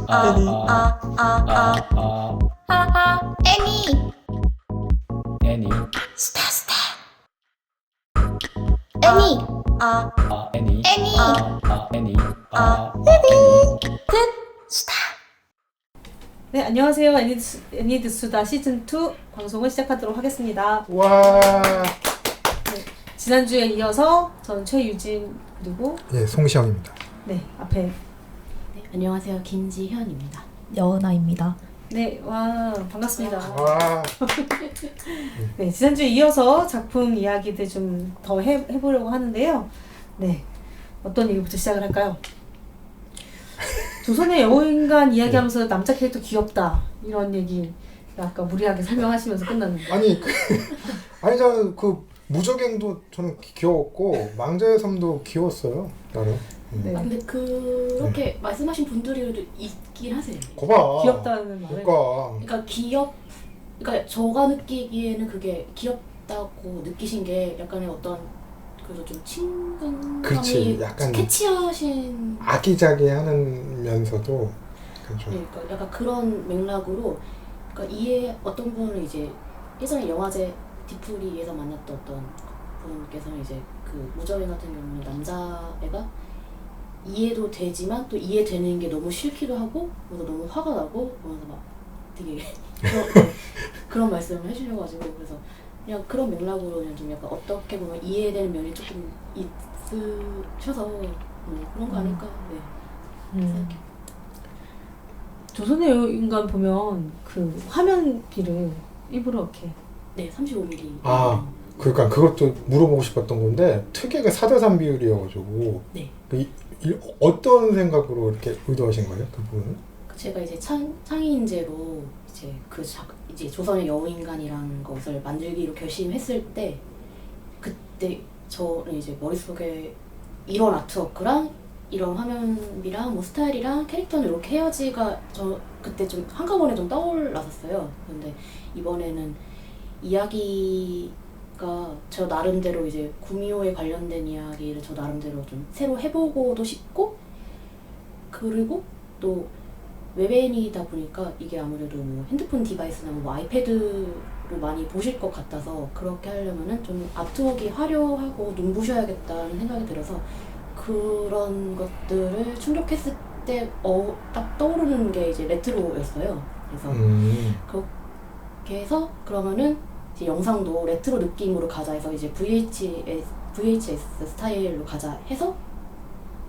애니 스타 애니 애니 애니 애니 스타. 네, 안녕하세요. 애니드수다 시즌2 방송을 시작하도록 하겠습니다. 와. 네, 지난주에 이어서 저는 최유진 그리고 예, 송시영입니다. 네, 앞에 네, 안녕하세요. 김지현입니다. 여은아입니다. 네, 와, 반갑습니다. 와. 네, 지난주에 이어서 작품 이야기들 좀 더 해보려고 하는데요. 네, 어떤 얘기부터 시작을 할까요? 조선의 여우인간 이야기하면서 남자 캐릭터 귀엽다 이런 얘기 아까 무리하게 설명하시면서 끝났는데 아니 저는 그 무적행도 저는 귀여웠고 망자의 섬도 귀여웠어요. 나는. 네. 근데 그렇게 말씀하신 분들이 있긴 하세요. 거봐. 귀엽다는 말을 그러니까 그러니까 저가 느끼기에는 그게 귀엽다고 느끼신 게 약간의 어떤 그래서 좀 친근감이 그렇지, 약간 캐치하신 아기자기하면서도 그렇죠. 네, 그러니까 약간 그런 맥락으로 그러니까 어떤 분은 이제 예전에 영화제 디프리에서 만났던 어떤 분께서는 이제 그 무저행 같은 경우는 남자애가 이해도 되지만 또 이해되는 게 너무 싫기도 하고 그래서 너무 화가 나고 그러면서 막 되게 그런 말씀을 해주셔가지고 그래서 그냥 그런 맥락으로 그냥 좀 약간 어떻게 보면 이해되는 면이 조금 있으셔서 그런 거 아닐까. 네. 생각해요. 조선의 여우인간 보면 그 화면비를 일부러 이렇게 네, 35mm. 아, 그러니까 그것도 물어보고 싶었던 건데 특이하게 4:3 비율이어가지고 네. 어떤 생각으로 이렇게 의도하신 거예요? 그 부분은? 제가 이제 창의인재로 이제 조선의 여우인간이라는 것을 만들기로 결심했을 때 그때 저는 이제 머릿속에 이런 아트워크랑 이런 화면이랑 뭐 스타일이랑 캐릭터는 이렇게 해야지가 저 그때 좀 한꺼번에 좀 떠올랐었어요. 근데 이번에는 이야기가 저 나름대로 이제 구미호에 관련된 이야기를 저 나름대로 좀 새로 해보고도 싶고 그리고 또 외배인이다 보니까 이게 아무래도 뭐 핸드폰 디바이스나 뭐 아이패드로 많이 보실 것 같아서 그렇게 하려면은 좀 아트웍이 화려하고 눈부셔야겠다는 생각이 들어서 그런 것들을 충족했을 때 딱 떠오르는 게 이제 레트로였어요. 그래서 그렇게 해서 그러면은 이제 영상도 레트로 느낌으로 가자 해서 이제 VHS 스타일로 가자 해서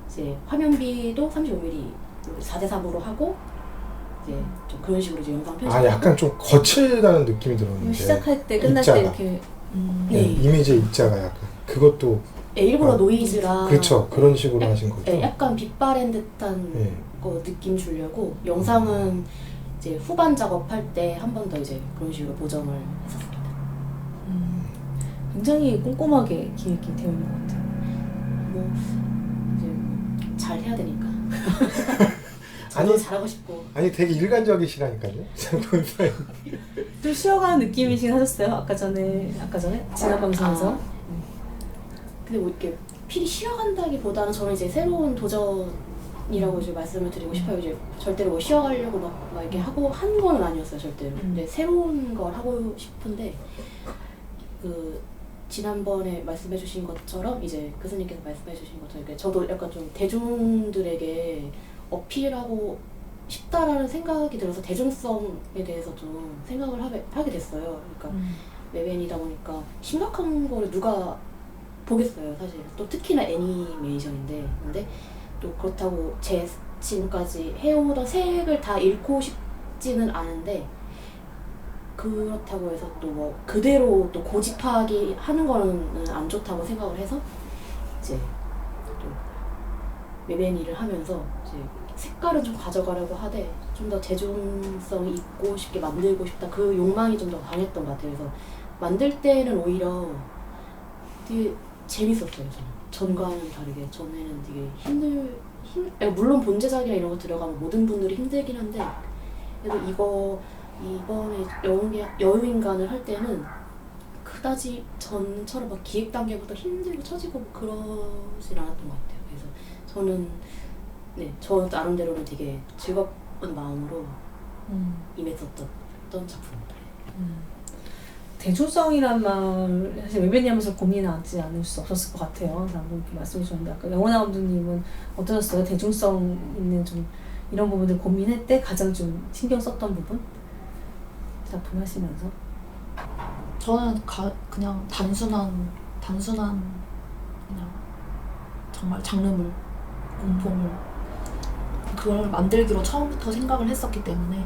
이제 화면비도 35mm 4:3으로 하고 이제 좀 그런 식으로 이제 영상 편집. 아, 약간 좀 거칠다는 느낌이 들었는데. 시작할 때 끝날 입자가. 때 이렇게 네, 이미지 입자가 약간 그것도 네, 일부러 노이즈랑 그렇죠. 그런 식으로 하신 거죠. 네, 약간 빛바랜 듯한 네. 거 느낌 주려고 영상은 이제 후반 작업할 때 한 번 더 이제 그런 식으로 보정을 했었습니다. 굉장히 꼼꼼하게 기획이 되어 있는 것 같아요. 뭐 이제 잘 해야 되니까. 저도 잘하고 싶고. 아니 되게 일관적이시라니까요. 본사에. 좀 쉬어가는 느낌이긴 하셨어요. 아까 전에 지난 방송에서. 근데 뭐 이렇게 필히 쉬어간다기보다는 저는 이제 새로운 도전이라고 이제 말씀을 드리고 싶어요. 이제 절대로 뭐 쉬어가려고 막 이렇게 하고 한 거는 아니었어요, 절대로. 근데 새로운 걸 하고 싶은데 그 지난번에 말씀해주신 것처럼 이제 교수님께서 말씀해주신 것처럼 이렇게 저도 약간 좀 대중들에게 어필하고 싶다라는 생각이 들어서 대중성에 대해서 좀 생각을 하게 됐어요. 그러니까 외배인이다 보니까 심각한 거를 누가 보겠어요, 사실. 또 특히나 애니메이션인데. 근데 또 그렇다고 제 지금까지 해오던 색을 다 잃고 싶지는 않은데 그렇다고 해서 또 뭐 그대로 또 고집하기 하는 거는 안 좋다고 생각을 해서 이제 또 외배인 일을 하면서 이제 색깔은 좀 가져가려고 하되 좀 더 대중성이 있고 싶게 만들고 싶다 그 욕망이 좀 더 강했던 것 같아요. 그래서 만들 때는 오히려 되게 재밌었어요. 전과는 다르게 전에는 되게 물론 본제작이나 이런 거 들어가면 모든 분들이 힘들긴 한데 그래도 이번에 여우인간을 할 때는 그다지 전처럼 막 기획 단계부터 힘들고 처지고 그러진 않았던 것 같아요. 그래서 저는 저 나름대로는 되게 마음으로 임했었던 작품입니다. 대중성이란 말 사실 외배니하면서 고민하지 않을 수 없었을 것 같아요. 방금 말씀해 주셨는데 아까 영원아 감독님은 어떠셨어요? 대중성 있는 좀 이런 부분들 고민할 때 가장 좀 신경 썼던 부분? 작품 하시면서? 저는 그냥 단순한 그냥 정말 장르물, 공포물 그걸 만들기로 처음부터 생각을 했었기 때문에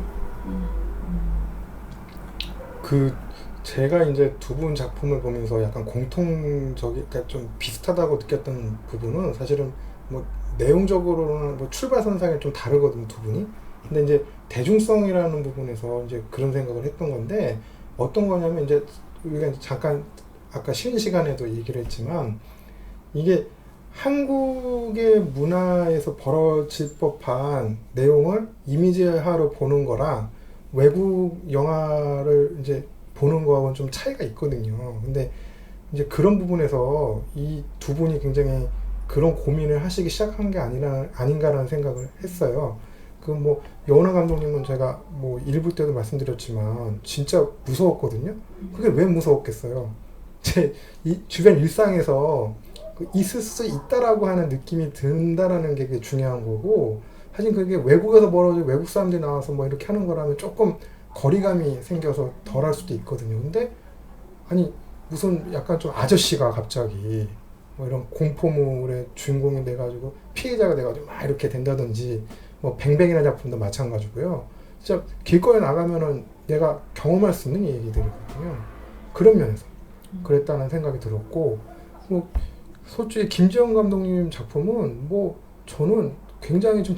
제가 이제 두 분 작품을 보면서 약간 그러니까 좀 비슷하다고 느꼈던 부분은 사실은 뭐 내용적으로는 뭐 출발선상이 좀 다르거든요, 두 분이. 근데 이제 대중성이라는 부분에서 이제 그런 생각을 했던 건데 어떤 거냐면 이제 우리가 이제 잠깐 아까 쉬는 시간에도 얘기를 했지만 이게 한국의 문화에서 벌어질 법한 내용을 이미지화로 보는 거랑 외국 영화를 이제 보는 거하고는 좀 차이가 있거든요. 근데 이제 그런 부분에서 이 두 분이 굉장히 그런 고민을 하시기 시작한 게 아닌가라는 생각을 했어요. 그 뭐 여운아 감독님은 제가 뭐 일부 때도 말씀드렸지만 진짜 무서웠거든요. 그게 왜 무서웠겠어요? 제 주변 일상에서 있을 수 있다라고 하는 느낌이 든다라는 게 중요한 거고, 사실 그게 외국에서 벌어져 외국 사람들이 나와서 뭐 이렇게 하는 거라면 조금 거리감이 생겨서 덜 할 수도 있거든요. 근데 아니 무슨 약간 좀 아저씨가 갑자기 뭐 이런 공포물의 주인공이 돼가지고 피해자가 돼가지고 막 이렇게 된다든지, 뭐 뱅뱅이라는 작품도 마찬가지고요. 진짜 길거리에 나가면은 내가 경험할 수 있는 얘기들이거든요. 그런 면에서 그랬다는 생각이 들었고, 뭐 솔직히 김지영 감독님 작품은 뭐 저는 굉장히 좀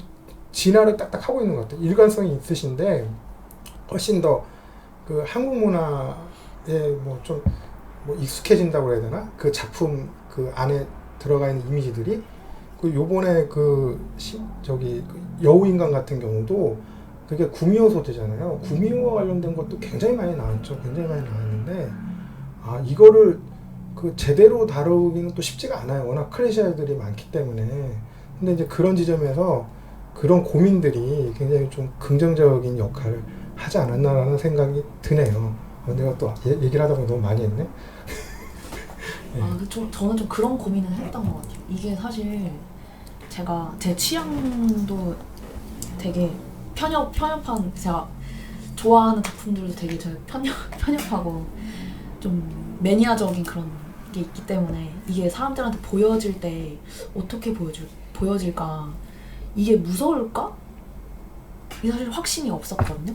진화를 딱딱 하고 있는 것 같아요. 일관성이 있으신데 훨씬 더 그 한국 문화에 뭐 좀 뭐 익숙해진다고 해야 되나? 그 작품 그 안에 들어가 있는 이미지들이 그 요번에 그 여우인간 같은 경우도 그게 구미호 소재잖아요. 구미호와 관련된 것도 굉장히 많이 나왔죠. 굉장히 많이 나왔는데 이거를 그 제대로 다루기는 또 쉽지가 않아요. 워낙 클리셰들이 많기 때문에. 근데 이제 그런 지점에서 그런 고민들이 굉장히 좀 긍정적인 역할을 하지 않았나라는 생각이 드네요. 내가 또 얘기를 하다 보니 너무 많이 했네. 네. 저는 좀 그런 고민을 했던 것 같아요. 이게 사실 제 취향도 되게 편협한, 제가 좋아하는 작품들도 되게 편협하고 좀 매니아적인 그런 게 있기 때문에 이게 사람들한테 보여질 때 어떻게 보여질까, 이게 무서울까? 이게 사실 확신이 없었거든요.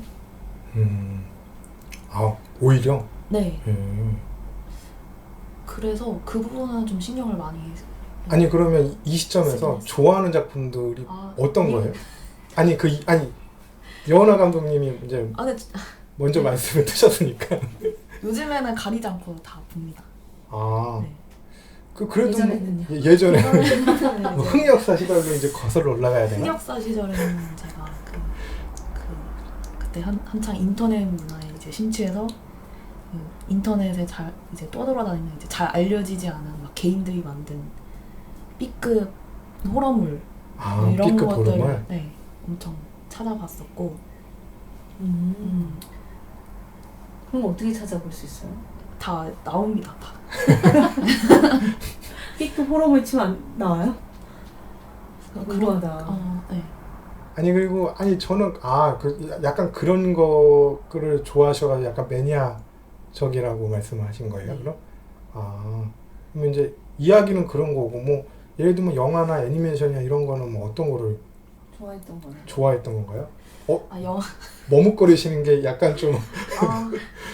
오히려? 네. 그래서 그 부분은 좀 신경을 많이 아니 그러면 이 시점에서 좋아하는 작품들이 어떤 거예요? 아니 여운아 감독님이 이제 먼저 말씀을 드셨으니까 요즘에는 가리지 않고 다 봅니다. 네. 그래도 예전에는요? 예전에 뭐 흥역사 시절로 이제 거슬러 올라가야 되나? 흥역사 시절에는 제가 그때 한창 인터넷 문화에 이제 심취해서 인터넷에 이제 떠돌아다니는 이제 잘 알려지지 않은 막 개인들이 만든 B급 호러물 이런 B급 것들 호러물? 네, 엄청 찾아봤었고. 그럼 어떻게 찾아볼 수 있어요? 다 나옵니다. 다. B급 호러물 치면 안 나와요? 궁금하다. 네. 아니 저는 약간 그런 거를 좋아하셔가지고 약간 매니아적이라고 말씀하신 거예요, 그럼? 그러면 이제 이야기는 그런 거고, 뭐 예를 들면 영화나 애니메이션이나 이런 거는 뭐 어떤 거를 좋아했던 건가요? 영화 머뭇거리시는 게 약간 좀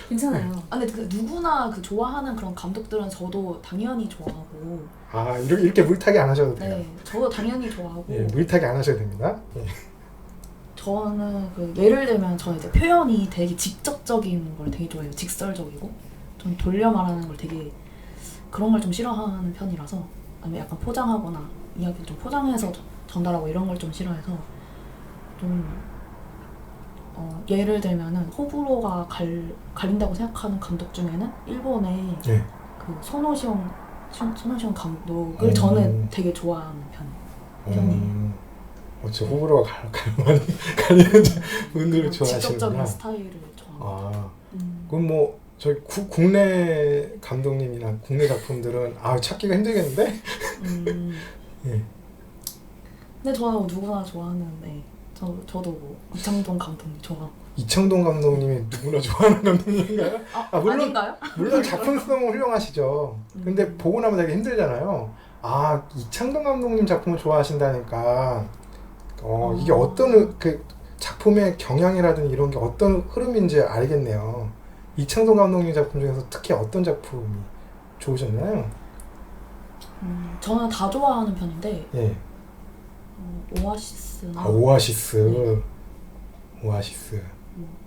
괜찮아요. 근데 누구나 좋아하는 그런 감독들은 저도 당연히 좋아하고. 이렇게 물타기 안 하셔도 돼요. 네, 저도 당연히 좋아하고. 예, 물타기 안 하셔도 됩니다. 예. 저는 예를 들면 저는 이제 표현이 되게 직접적인 걸 되게 좋아해요. 직설적이고 좀 돌려 말하는 걸 되게, 그런 걸 좀 싫어하는 편이라서, 아니면 약간 포장하거나 이야기를 좀 포장해서 전달하고 이런 걸 좀 싫어해서, 좀 예를 들면은 호불호가 갈린다고 생각하는 감독 중에는 일본의 그 소노시온 감독을 저는 되게 좋아하는 편이에요. 저 호불호가 많이 갈리는 분들을 좋아하시는구나. 직접적인 스타일을 좋아합니다. 아, 그럼 뭐 저희 국내 감독님이나 국내 작품들은 찾기가 힘들겠는데? 예. 근데 저는 누구나 좋아하는 저도 뭐 이창동 감독님 좋아하고. 이창동 감독님이 누구나 좋아하는 감독님인가요? 물론 아닌가요? 물론 작품성은 훌륭하시죠. 근데 보고 나면 되게 힘들잖아요. 이창동 감독님 작품을 좋아하신다니까. 이게 어떤 그 작품의 경향이라든지 이런 게 어떤 흐름인지 알겠네요. 이창동 감독님 작품 중에서 특히 어떤 작품이 좋으셨나요? 저는 다 좋아하는 편인데 예. 오아시스나 오아시스.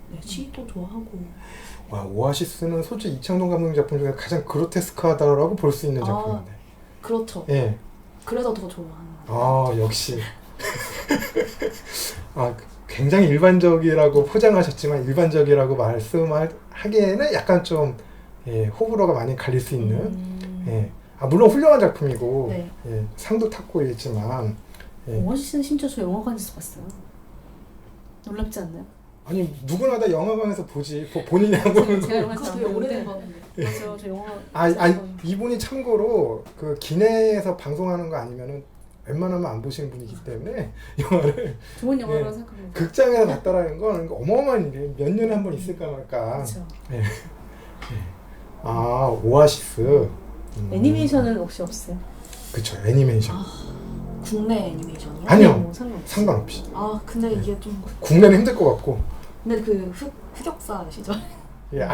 네, 시도 좋아하고. 오아시스는 솔직히 이창동 감독님 작품 중에 가장 그로테스크하다라고 볼 수 있는 작품인데. 그렇죠. 예. 그래서 더 좋아하는. 역시. 굉장히 일반적이라고 포장하셨지만 일반적이라고 말씀하기에는 약간 좀 호불호가 많이 갈릴 수 있는. 물론 훌륭한 작품이고 네. 상도 탔고 있지만. 오아시스는 심지어 저 영화관에서 봤어요. 놀랍지 않나요? 아니 누구나 다 영화관에서 보지 본인이 안 보는 제가 영화 그거 잘 되게 오래된 모르는데 건데. 맞아요. 저 영화 이분이 참고로 그 기내에서 방송하는 거 아니면은 웬만하면 안 보시는 분이기 때문에 영화를 좋은 영화라고 생각합니다. 극장에서 봤다라는 건 어마어마한 일이에요. 몇 년에 한 번 있을까 말까. 그렇죠. 오아시스. 애니메이션은 혹시 없어요? 그쵸, 애니메이션. 국내 애니메이션이요? 아니요. 뭐 상관없어요. 상관없이. 근데 이게 좀. 국내는 힘들 것 같고. 근데 그 흑역사 아시죠?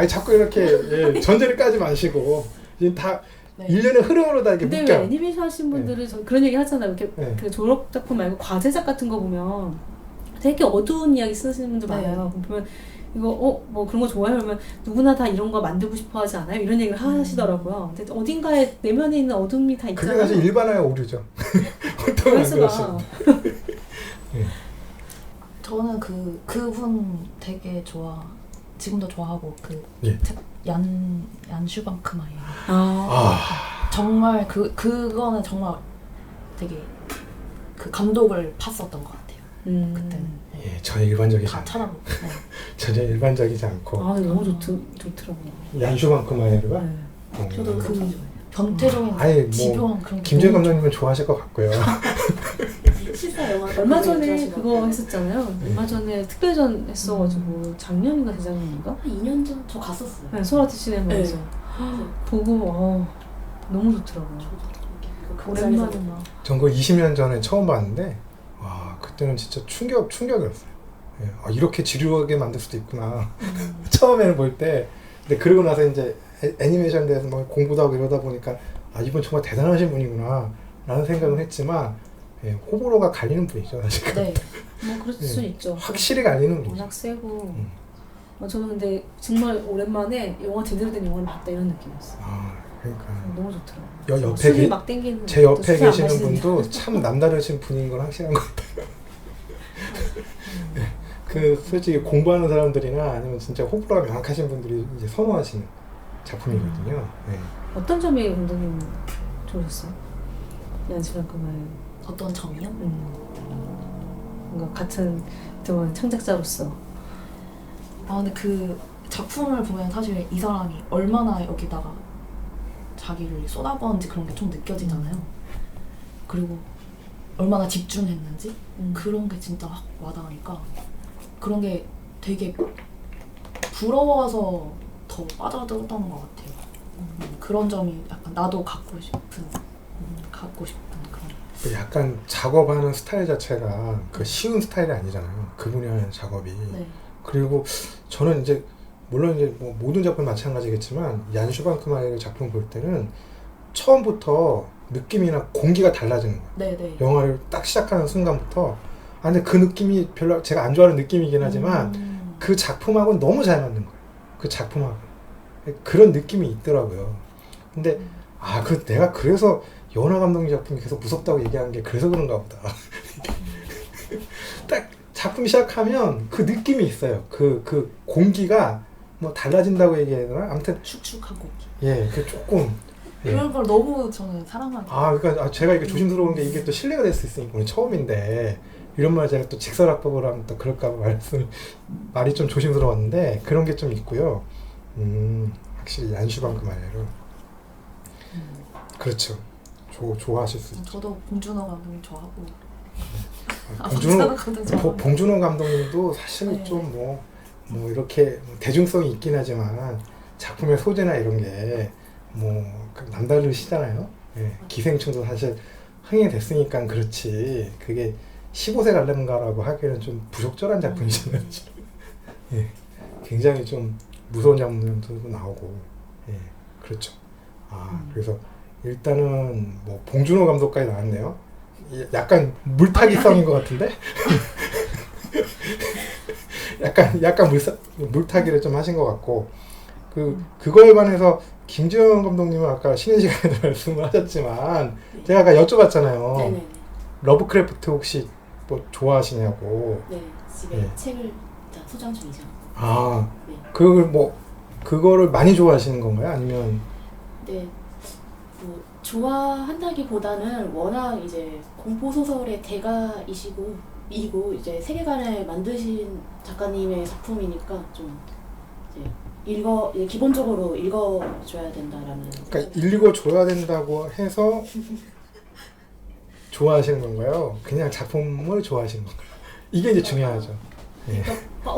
자꾸 이렇게 전제를 까지 마시고 이제 다 네. 일련의 흐름으로 다 이렇게 근데 묶여. 왜 애니메이션 하신 분들은 저 그런 얘기 하잖아요. 이렇게 네. 그 졸업 작품 말고 과제작 같은 거 보면 되게 어두운 이야기 쓰시는 분들 네. 많아요. 그럼 보면 이거 뭐 그런 거 좋아해요? 그러면 누구나 다 이런 거 만들고 싶어 하지 않아요? 이런 얘기를 하시더라고요. 근데 어딘가에 내면에 있는 어둠이 다 그게 있잖아요. 사실 일반화의 오류죠. 보통 그래서가 저는 그분 되게 지금도 좋아하고 예. 얀슈방크마이. 정말 그거는 정말 되게 그 감독을 팠었던 것 같아요. 그때는. 전혀 일반적이지 다 않아요. 찾아보고. 네. 전혀 일반적이지 않고. 너무 좋더라고요. 얀슈만크마이르가. 네. 저도 그 변태적인 아니, 집요한 그런 게 김재희 너무 감독님은 좋아하실 것 같고요. 실사 영화 얼마 전에 좋아하시는 그거 것 같아요. 했었잖아요. 얼마 전에 특별전 했어가지고 작년인가 재작년인가? 한 2년 전 저 갔었어요. 네, 소라트 시네마에서 네. 보고 너무 좋더라고요. 오랜만에 막 전 그거 20년 전에 처음 봤는데 그때는 진짜 충격이었어요. 이렇게 지루하게 만들 수도 있구나. 처음에는 볼 때. 근데 그러고 나서 이제 애니메이션에 대해서 뭐 공부도 하고 이러다 보니까 이분 정말 대단하신 분이구나 라는 생각은 했지만 호불호가 갈리는 분이죠 사실. 네. 뭐 그럴 수 있죠. 확실히 갈리는 분이죠. 워낙 세고 저는 근데 정말 오랜만에 영화 제대로 된 영화를 봤다 이런 느낌이었어요. 그러니까 너무 좋더라고요. 옆에 술이 막 땡기는 제 옆에 술안 계시는 마시는 분도 참 남다르신 분인 건 확실한 것 같아요. 그 솔직히 공부하는 사람들이나 아니면 진짜 호불호가 명확하신 분들이 이제 선호하시는 작품이거든요. 어떤 점이 감독님 좋으셨어요? 연습한 그말 어떤 점이요? 뭔가 같은 창작자로서 근데 그 작품을 보면 사실 이 사람이 얼마나 여기다가 자기를 쏟아부었는지 그런 게 좀 느껴지잖아요. 그리고 얼마나 집중했는지 그런 게 진짜 확 와닿으니까 그런 게 되게 부러워서 더 빠져들었던 것 같아요. 그런 점이 약간 나도 갖고 싶은 그런. 약간 작업하는 스타일 자체가 그 쉬운 스타일이 아니잖아요. 그분이 하는 작업이. 네. 그리고 저는 이제 물론 이제 뭐 모든 작품 마찬가지겠지만 얀 슈방크마이르 작품 볼 때는 처음부터 느낌이나 공기가 달라지는 거예요. 네네. 영화를 딱 시작하는 순간부터. 근데 그 느낌이 별로 제가 안 좋아하는 느낌이긴 하지만 그 작품하고는 너무 잘 맞는 거예요. 그 작품하고. 그런 느낌이 있더라고요. 근데 내가 그래서 연하 감독님 작품이 계속 무섭다고 얘기한 게 그래서 그런가 보다. 딱 작품 시작하면 그 느낌이 있어요. 그 공기가 뭐 달라진다고 얘기해야 되나? 아무튼 축축하고. 그 조금 그런 걸 너무 저는 사랑하는. 그러니까 제가 이게 조심스러운 게 이게 또 신뢰가 될 수 있으니까 오늘 처음인데 이런 말 제가 또 직설학법으로 하면 또 그럴까 봐 말이 좀 조심스러웠는데 그런 게 좀 있고요. 확실히 얀슈방 그 말대로 그렇죠. 좋아하실 수 있죠. 저도 봉준호 감독님 좋아하고. 봉준호 감독 좋아하고. 봉준호 감독님도 사실 네. 좀 뭐 이렇게 대중성이 있긴 하지만 작품의 소재나 이런 게 뭐 남다르시잖아요. 예, 기생충도 사실 흥행이 됐으니까 그렇지 그게 15세 갈래인가라고 하기에는 좀 부적절한 작품이잖아요. 예, 굉장히 좀 무서운 장면도 나오고 예, 그렇죠. 그래서 일단은 뭐 봉준호 감독까지 나왔네요. 약간 물타기성인 것 같은데? 약간 물타기를 좀 하신 것 같고 그거에 관해서 김지영 감독님은 아까 쉬는 시간에도 말씀을 하셨지만 제가 아까 여쭤봤잖아요. 네네네. 러브크래프트 혹시 뭐 좋아하시냐고. 네, 집에 네. 책을 다 소장 중이죠. 네. 그거를 많이 좋아하시는 건가요? 아니면 네, 뭐 좋아한다기보다는 워낙 이제 공포 소설의 대가이시고 이제 세계관을 만드신 작가님의 작품이니까 좀 이제 기본적으로 읽어줘야 된다라는. 그러니까 읽어줘야 된다고 해서 좋아하시는 건가요? 그냥 작품을 좋아하시는 건가요? 이게 이제 중요하죠. 예. 그러니까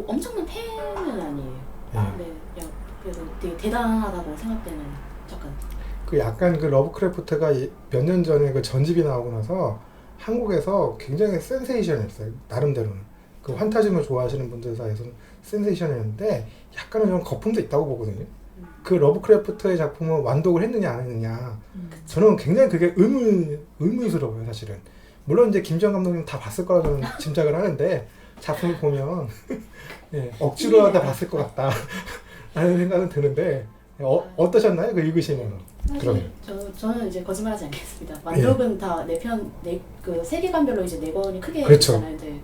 엄청난 팬은 아니에요. 예. 네, 그래도 되게 대단하다고 생각되는 작가. 약간 그 러브크래프트가 몇 년 전에 그 전집이 나오고 나서 한국에서 굉장히 센세이션이었어요. 나름대로는. 그 환타즘을 좋아하시는 분들 사이에서는 센세이션이었는데 약간은 좀 거품도 있다고 보거든요. 그 러브크래프트의 작품을 완독을 했느냐 안 했느냐 저는 굉장히 그게 의문스러워요. 사실은. 물론 이제 김지영 감독님 다 봤을 거라고 저는 짐작을 하는데 작품을 보면 예, 억지로 하다 봤을 것 같다 라는 생각은 드는데 어떠셨나요? 그 읽으시면? 사실 저는 이제 거짓말하지 않겠습니다. 완독은 다 그 세계관별로 이제 4권이 크게 그렇죠. 있잖아요. 근데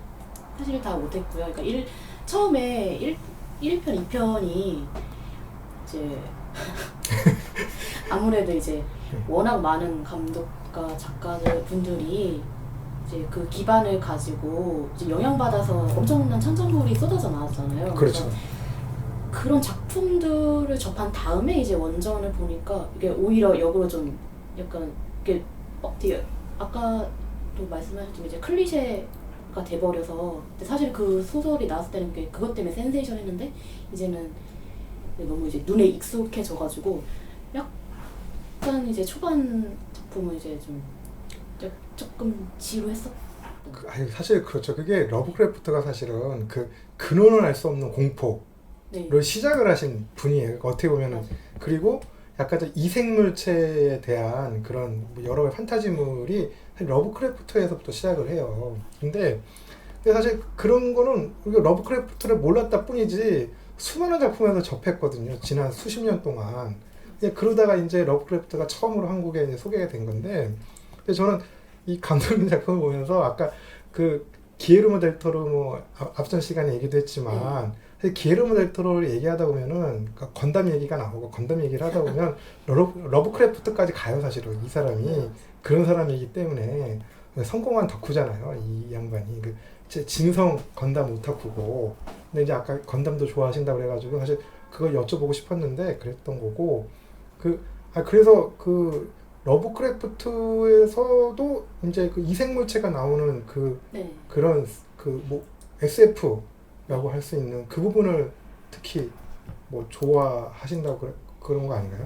사실 다 못했고요. 그러니까 처음에 1편, 2편이 이제 아무래도 이제 워낙 많은 감독과 작가들 분들이 이제 그 기반을 가지고 이제 영향받아서 엄청난 창작물이 쏟아져 나왔잖아요. 그렇죠. 그래서 그런 작품들을 접한 다음에 이제 원전을 보니까 이게 오히려 역으로 좀 약간 이게 되게 아까도 말씀하셨지만 이제 클리셰가 돼버려서 근데 사실 그 소설이 나왔을 때는 그것 때문에 센세이션했는데 이제는 너무 이제 눈에 익숙해져가지고 약간 이제 초반 작품은 이제 좀 조금 지루했어. 사실 그렇죠. 그게 러브크래프트가 사실은 그 근원을 알 수 없는 공포 네. 를 시작을 하신 분이에요. 어떻게 보면은 그리고 약간 좀 이생물체에 대한 그런 여러 가지 판타지물이 러브크래프트에서부터 시작을 해요. 근데 사실 그런 거는 우리가 러브크래프트를 몰랐다 뿐이지 수많은 작품에서 접했거든요. 지난 수십 년 동안. 그러다가 이제 러브크래프트가 처음으로 한국에 이제 소개가 된 건데, 근데 저는 이 감독님 작품을 보면서 아까 그 기에르모 델 토로 뭐 앞선 시간에 얘기도 했지만. 기에르모 델 토로를 얘기하다 보면은 건담 얘기가 나오고 건담 얘기를 하다 보면 러브크래프트까지 가요. 사실은 이 사람이 그런 사람이기 때문에 성공한 덕후잖아요. 이 양반이 진성 건담 오타쿠고 근데 이제 아까 건담도 좋아하신다고 그래가지고 사실 그걸 여쭤보고 싶었는데 그랬던 거고 그래서 그 러브크래프트에서도 이제 그 이생물체가 나오는 네. 그런 뭐 SF 라고 할 수 있는 그 부분을 특히 뭐 좋아하신다고 그런 거 아닌가요?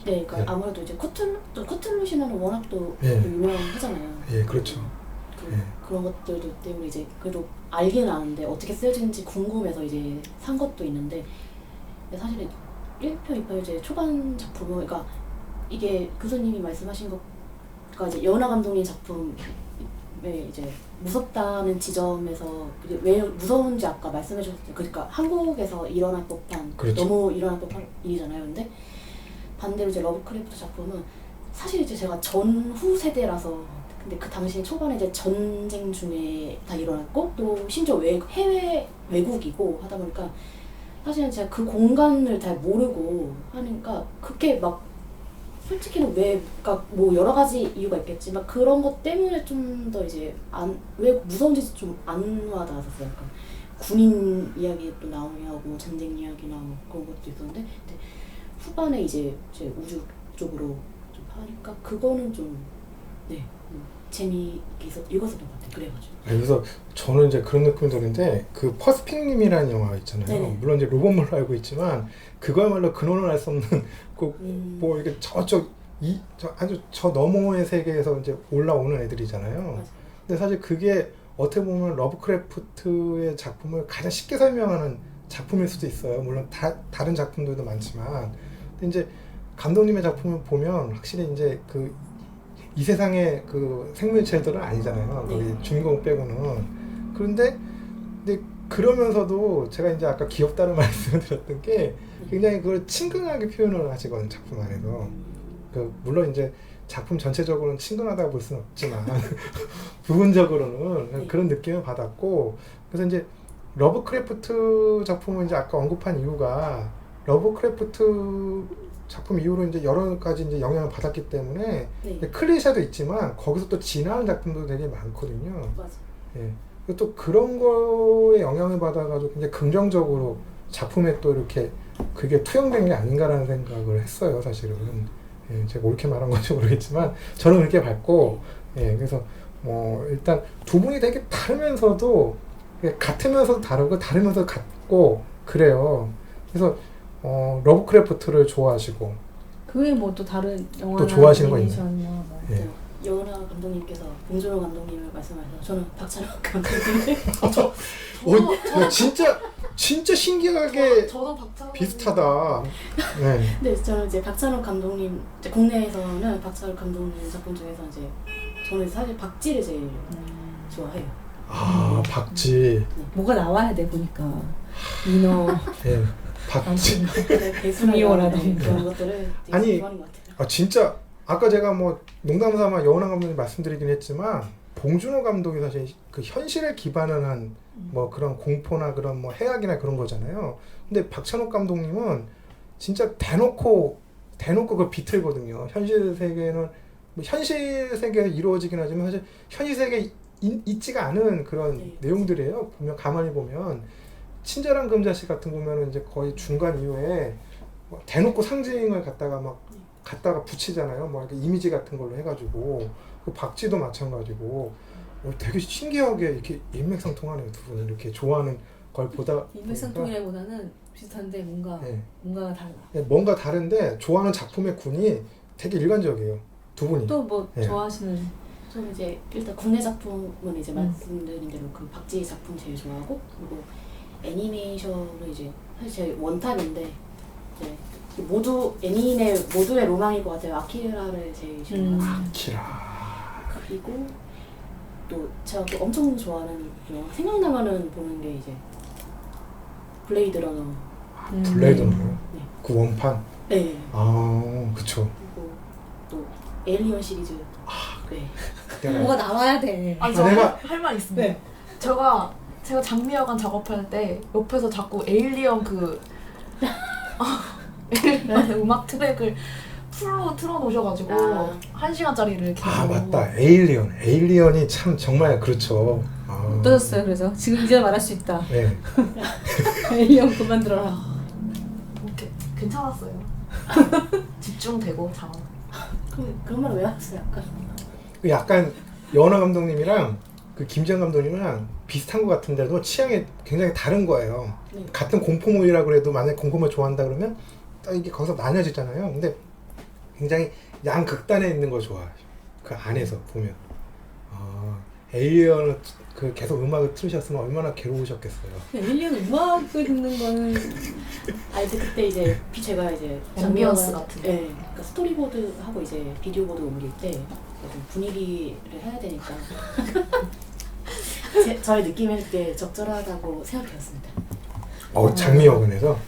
네, 그러니까 네. 아무래도 이제 커틀루 신화는 워낙 또 예. 유명하잖아요. 예, 그렇죠. 그런 것들도 때문에 이제 그래도 알긴 아는데 어떻게 쓰여지는지 궁금해서 이제 산 것도 있는데 근데 사실 1편, 2편 이제 초반 작품은 그러니까 이게 교수님이 말씀하신 것가 이제 여은하 감독님 작품에 이제 무섭다는 지점에서 왜 무서운지 아까 말씀해 주셨죠. 그러니까 한국에서 일어날 법한 그렇죠. 너무 일어날 법한 일이잖아요. 근데 반대로 이제 러브크래프트 작품은 사실 이제 제가 전후 세대라서 근데 그 당시 초반에 이제 전쟁 중에 다 일어났고 또 심지어 해외 외국이고 하다 보니까 사실은 제가 그 공간을 잘 모르고 하니까 그렇게 막 솔직히는 왜, 그러니까 뭐 여러 가지 이유가 있겠지만 그런 것 때문에 좀 더 이제 왜 무서운지 좀 안 와닿았었어요. 약간 군인 이야기 또 나오고 전쟁 이야기나 뭐 그런 것도 있었는데 근데 후반에 이제 우주 쪽으로 좀 하니까 그거는 좀 재미있게 읽었었던 것 같아요. 그래가지고. 그래서 저는 이제 그런 느낌이 드는데 그 퍼스픽님이라는 영화 있잖아요. 네네. 물론 이제 로봇물로 알고 있지만 그거야말로 근원을 알 수 없는 그 뭐 이렇게 아주 저 너머의 세계에서 이제 올라오는 애들이잖아요. 맞아요. 근데 사실 그게 어떻게 보면 러브크래프트의 작품을 가장 쉽게 설명하는 작품일 수도 있어요. 물론 다른 작품들도 많지만, 근데 이제 감독님의 작품을 보면 확실히 이제 이 세상의 그 생물체들은 아니잖아요. 네. 거기 주인공 빼고는. 그런데 근데 그러면서도 제가 이제 아까 귀엽다는 말씀을 드렸던 게 굉장히 그걸 친근하게 표현을 하시거든요, 작품 안에서. 물론 이제 작품 전체적으로는 친근하다고 볼 수는 없지만 부분적으로는 네. 그런 느낌을 받았고, 그래서 이제 러브크래프트 작품을 이제 아까 언급한 이유가 러브크래프트 작품 이후로 이제 여러 가지 이제 영향을 받았기 때문에 네. 클리셰도 있지만 거기서 또 진화하는 작품도 되게 많거든요. 맞아. 예. 그리고 또 그런 거에 영향을 받아가지고 굉장히 긍정적으로 작품에 또 이렇게 그게 투영된 게 아닌가라는 생각을 했어요, 사실은. 예, 제가 옳게 말한 건지 모르겠지만 저는 그렇게 봤고, 예, 그래서 일단 두 분이 되게 다르면서도 같으면서도 다르고 다르면서도 같고 그래요. 그래서 러브크래프트를 좋아하시고 그 외에 뭐 또 다른 영화나 또 좋아하시는 거 애니메이션이나 뭐. 예. 여은아 감독님께서 봉준호 감독님을 말씀하셔서 저는 박찬욱 감독님을 야, 진짜 신기하게 저도 박찬욱 비슷하다. 네. 네, 저는 이제 박찬욱 감독님 이제 국내에서는 박찬욱 감독님 작품 중에서 이제 저는 사실 박쥐를 제일 좋아해요. 아, 박쥐. 뭐가 나와야 돼 보니까 민어, 예, 박쥐. 구미호라든가. 그런 것들을 되게 아니, 좋아하는 것 같아요. 아, 진짜 아까 제가 뭐 농담삼아 여운아 감독님 말씀드리긴 했지만 봉준호 감독이 사실 그 현실에 기반을 한 뭐 그런 공포나 그런 뭐 해악이나 그런 거잖아요. 근데 박찬욱 감독님은 진짜 대놓고 그걸 비틀거든요. 현실 세계는 뭐 현실 세계에서 이루어지긴 하지만 사실 현실 세계에 있지가 않은 그런 네. 내용들이에요. 보면 가만히 보면 친절한 금자씨 같은 거 보면은 이제 거의 중간 이후에 뭐 대놓고 상징을 갖다가 붙이잖아요. 뭐 이렇게 이미지 같은 걸로 해가지고 그 박쥐도 마찬가지고 되게 신기하게 이렇게 일맥상통하네요. 두 분이 이렇게 좋아하는 걸 보다 일맥상통이라기보다는 비슷한데 뭔가 네. 뭔가가 달라. 뭔가 다른데 좋아하는 작품의 군이 되게 일관적이에요. 두 분이. 또 뭐 네. 좋아하시는 저는 이제 일단 국내 작품은 이제 말씀드린 대로 그 박쥐 작품 제일 좋아하고 그리고 애니메이션은 이제 사실 제 원탑인데 이제 모두의 로망일 것 같아요. 아키라를 제일 좋아해요. 키라. 그리고 또 제가 또 엄청 좋아하는 영화 생각나면은 보는 게 이제 블레이드 러너. 블레이드 러너. 네. 그 원판. 네. 아, 그쵸. 그리고 또 에일리언 시리즈. 네. 뭐가 나와야 돼. 아니 저 내가- 할 말 있습니다. 네. 제가 장미여관 작업할 때 옆에서 자꾸 에일리언 에일리언의 음악 트랙을 풀로 틀어놓으셔가지고 아. 1시간짜리를 계속 아, 맞다. 에일리언이 참 정말 그렇죠. 아. 어떠셨어요? 그래서 지금 이제 말할 수 있다. 네. 에일리언 그만 들어라. 오케이. 괜찮았어요. 집중되고 잘. 그런 말을 왜 하셨어요? 약간. 약간 여운아 감독님이랑 그 김지현 감독님이랑 비슷한 것 같은데도 취향이 굉장히 다른 거예요. 네. 같은 공포물이라고 해도 만약에 공포물 좋아한다 그러면 딱 이게 거기서 나뉘어지잖아요. 근데 굉장히 양극단에 있는 걸 좋아해요. 그 안에서 보면. 아, 에일리언을 계속 음악을 틀으셨으면 얼마나 괴로우셨겠어요. 에일리언 음악을 듣는 거는 아니 그때 이제 제가 이제 앰비언스 같은 거. 네, 그러니까 스토리보드 하고 이제 비디오 보드 옮길 때 좀 분위기를 해야 되니까 저의 느낌에 그때 적절하다고 생각되었습니다. 장미여관에서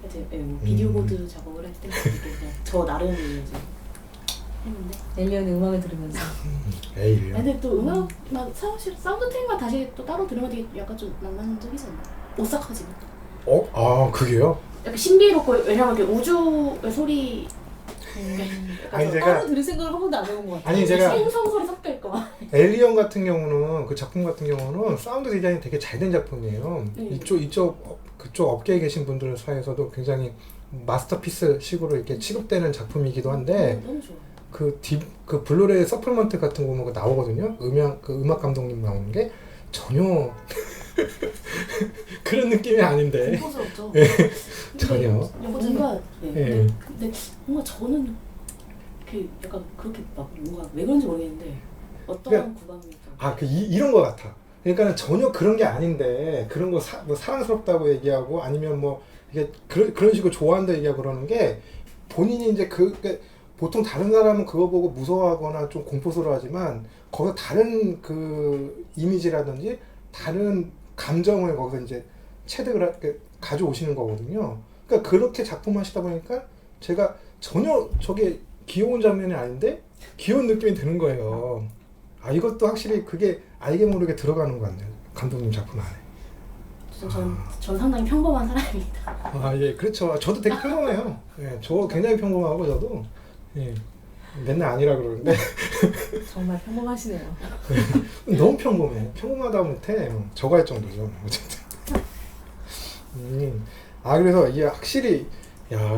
이제 비디오 보드 작업을 할 때 그냥 저 나름의 이제 했는데. 에일리언의 음악을 들으면서 에일리언. 근데 또 음악 막 사운드 트랙만 다시 또 따로 들으면 되게 약간 좀 낭만적이지 않나? 오싹하지만. 그게요? 약간 신비롭고 왜냐면 이렇게 우주의 소리 아니, 제가- 따로 들을 생각을 한 번도 안 해본 것 같아요. 아니 제가 생성소리 섞여 있고 막. 엘리언 같은 경우는 그 작품 같은 경우는 사운드 디자인이 되게 잘 된 작품이에요. 그쪽 업계에 계신 분들 사이에서도 굉장히 마스터피스 식으로 이렇게 취급되는 작품이기도 한데 너무 좋아. 그 블루레이 서플먼트 같은 거 보면 나오거든요. 음악 감독님 나오는 게 전혀 그런 느낌이 아닌데 공포스럽죠. 전혀. 뭔가 예. 근데 뭔가 저는 그 약간 그렇게 막 뭔가 왜 그런지 모르겠는데 어떠한 구감이 좀 이런 거 같아. 그러니까 전혀 그런 게 아닌데 그런 거 뭐 사랑스럽다고 얘기하고 아니면 뭐 이게 그런 식으로 좋아한다 얘기하고 그러는 게 본인이 이제 보통 다른 사람은 그거 보고 무서워하거나 좀 공포스러워하지만 거기서 다른 그 이미지라든지 다른 감정을 거기서 이제 체득을 가져오시는 거거든요. 그러니까 그렇게 작품하시다 보니까 제가 전혀 저게 귀여운 장면이 아닌데 귀여운 느낌이 드는 거예요. 이것도 확실히 그게 알게 모르게 들어가는 것 같네요. 감독님 작품 안에. 전 상당히 평범한 사람입니다. 예, 그렇죠. 저도 되게 평범해요. 예, 저 굉장히 평범하고 저도 예, 맨날 아니라 그러는데 정말 평범하시네요. 너무 평범해. 평범하다 못해 저거 할 정도죠. 어쨌든. 그래서 이게 확실히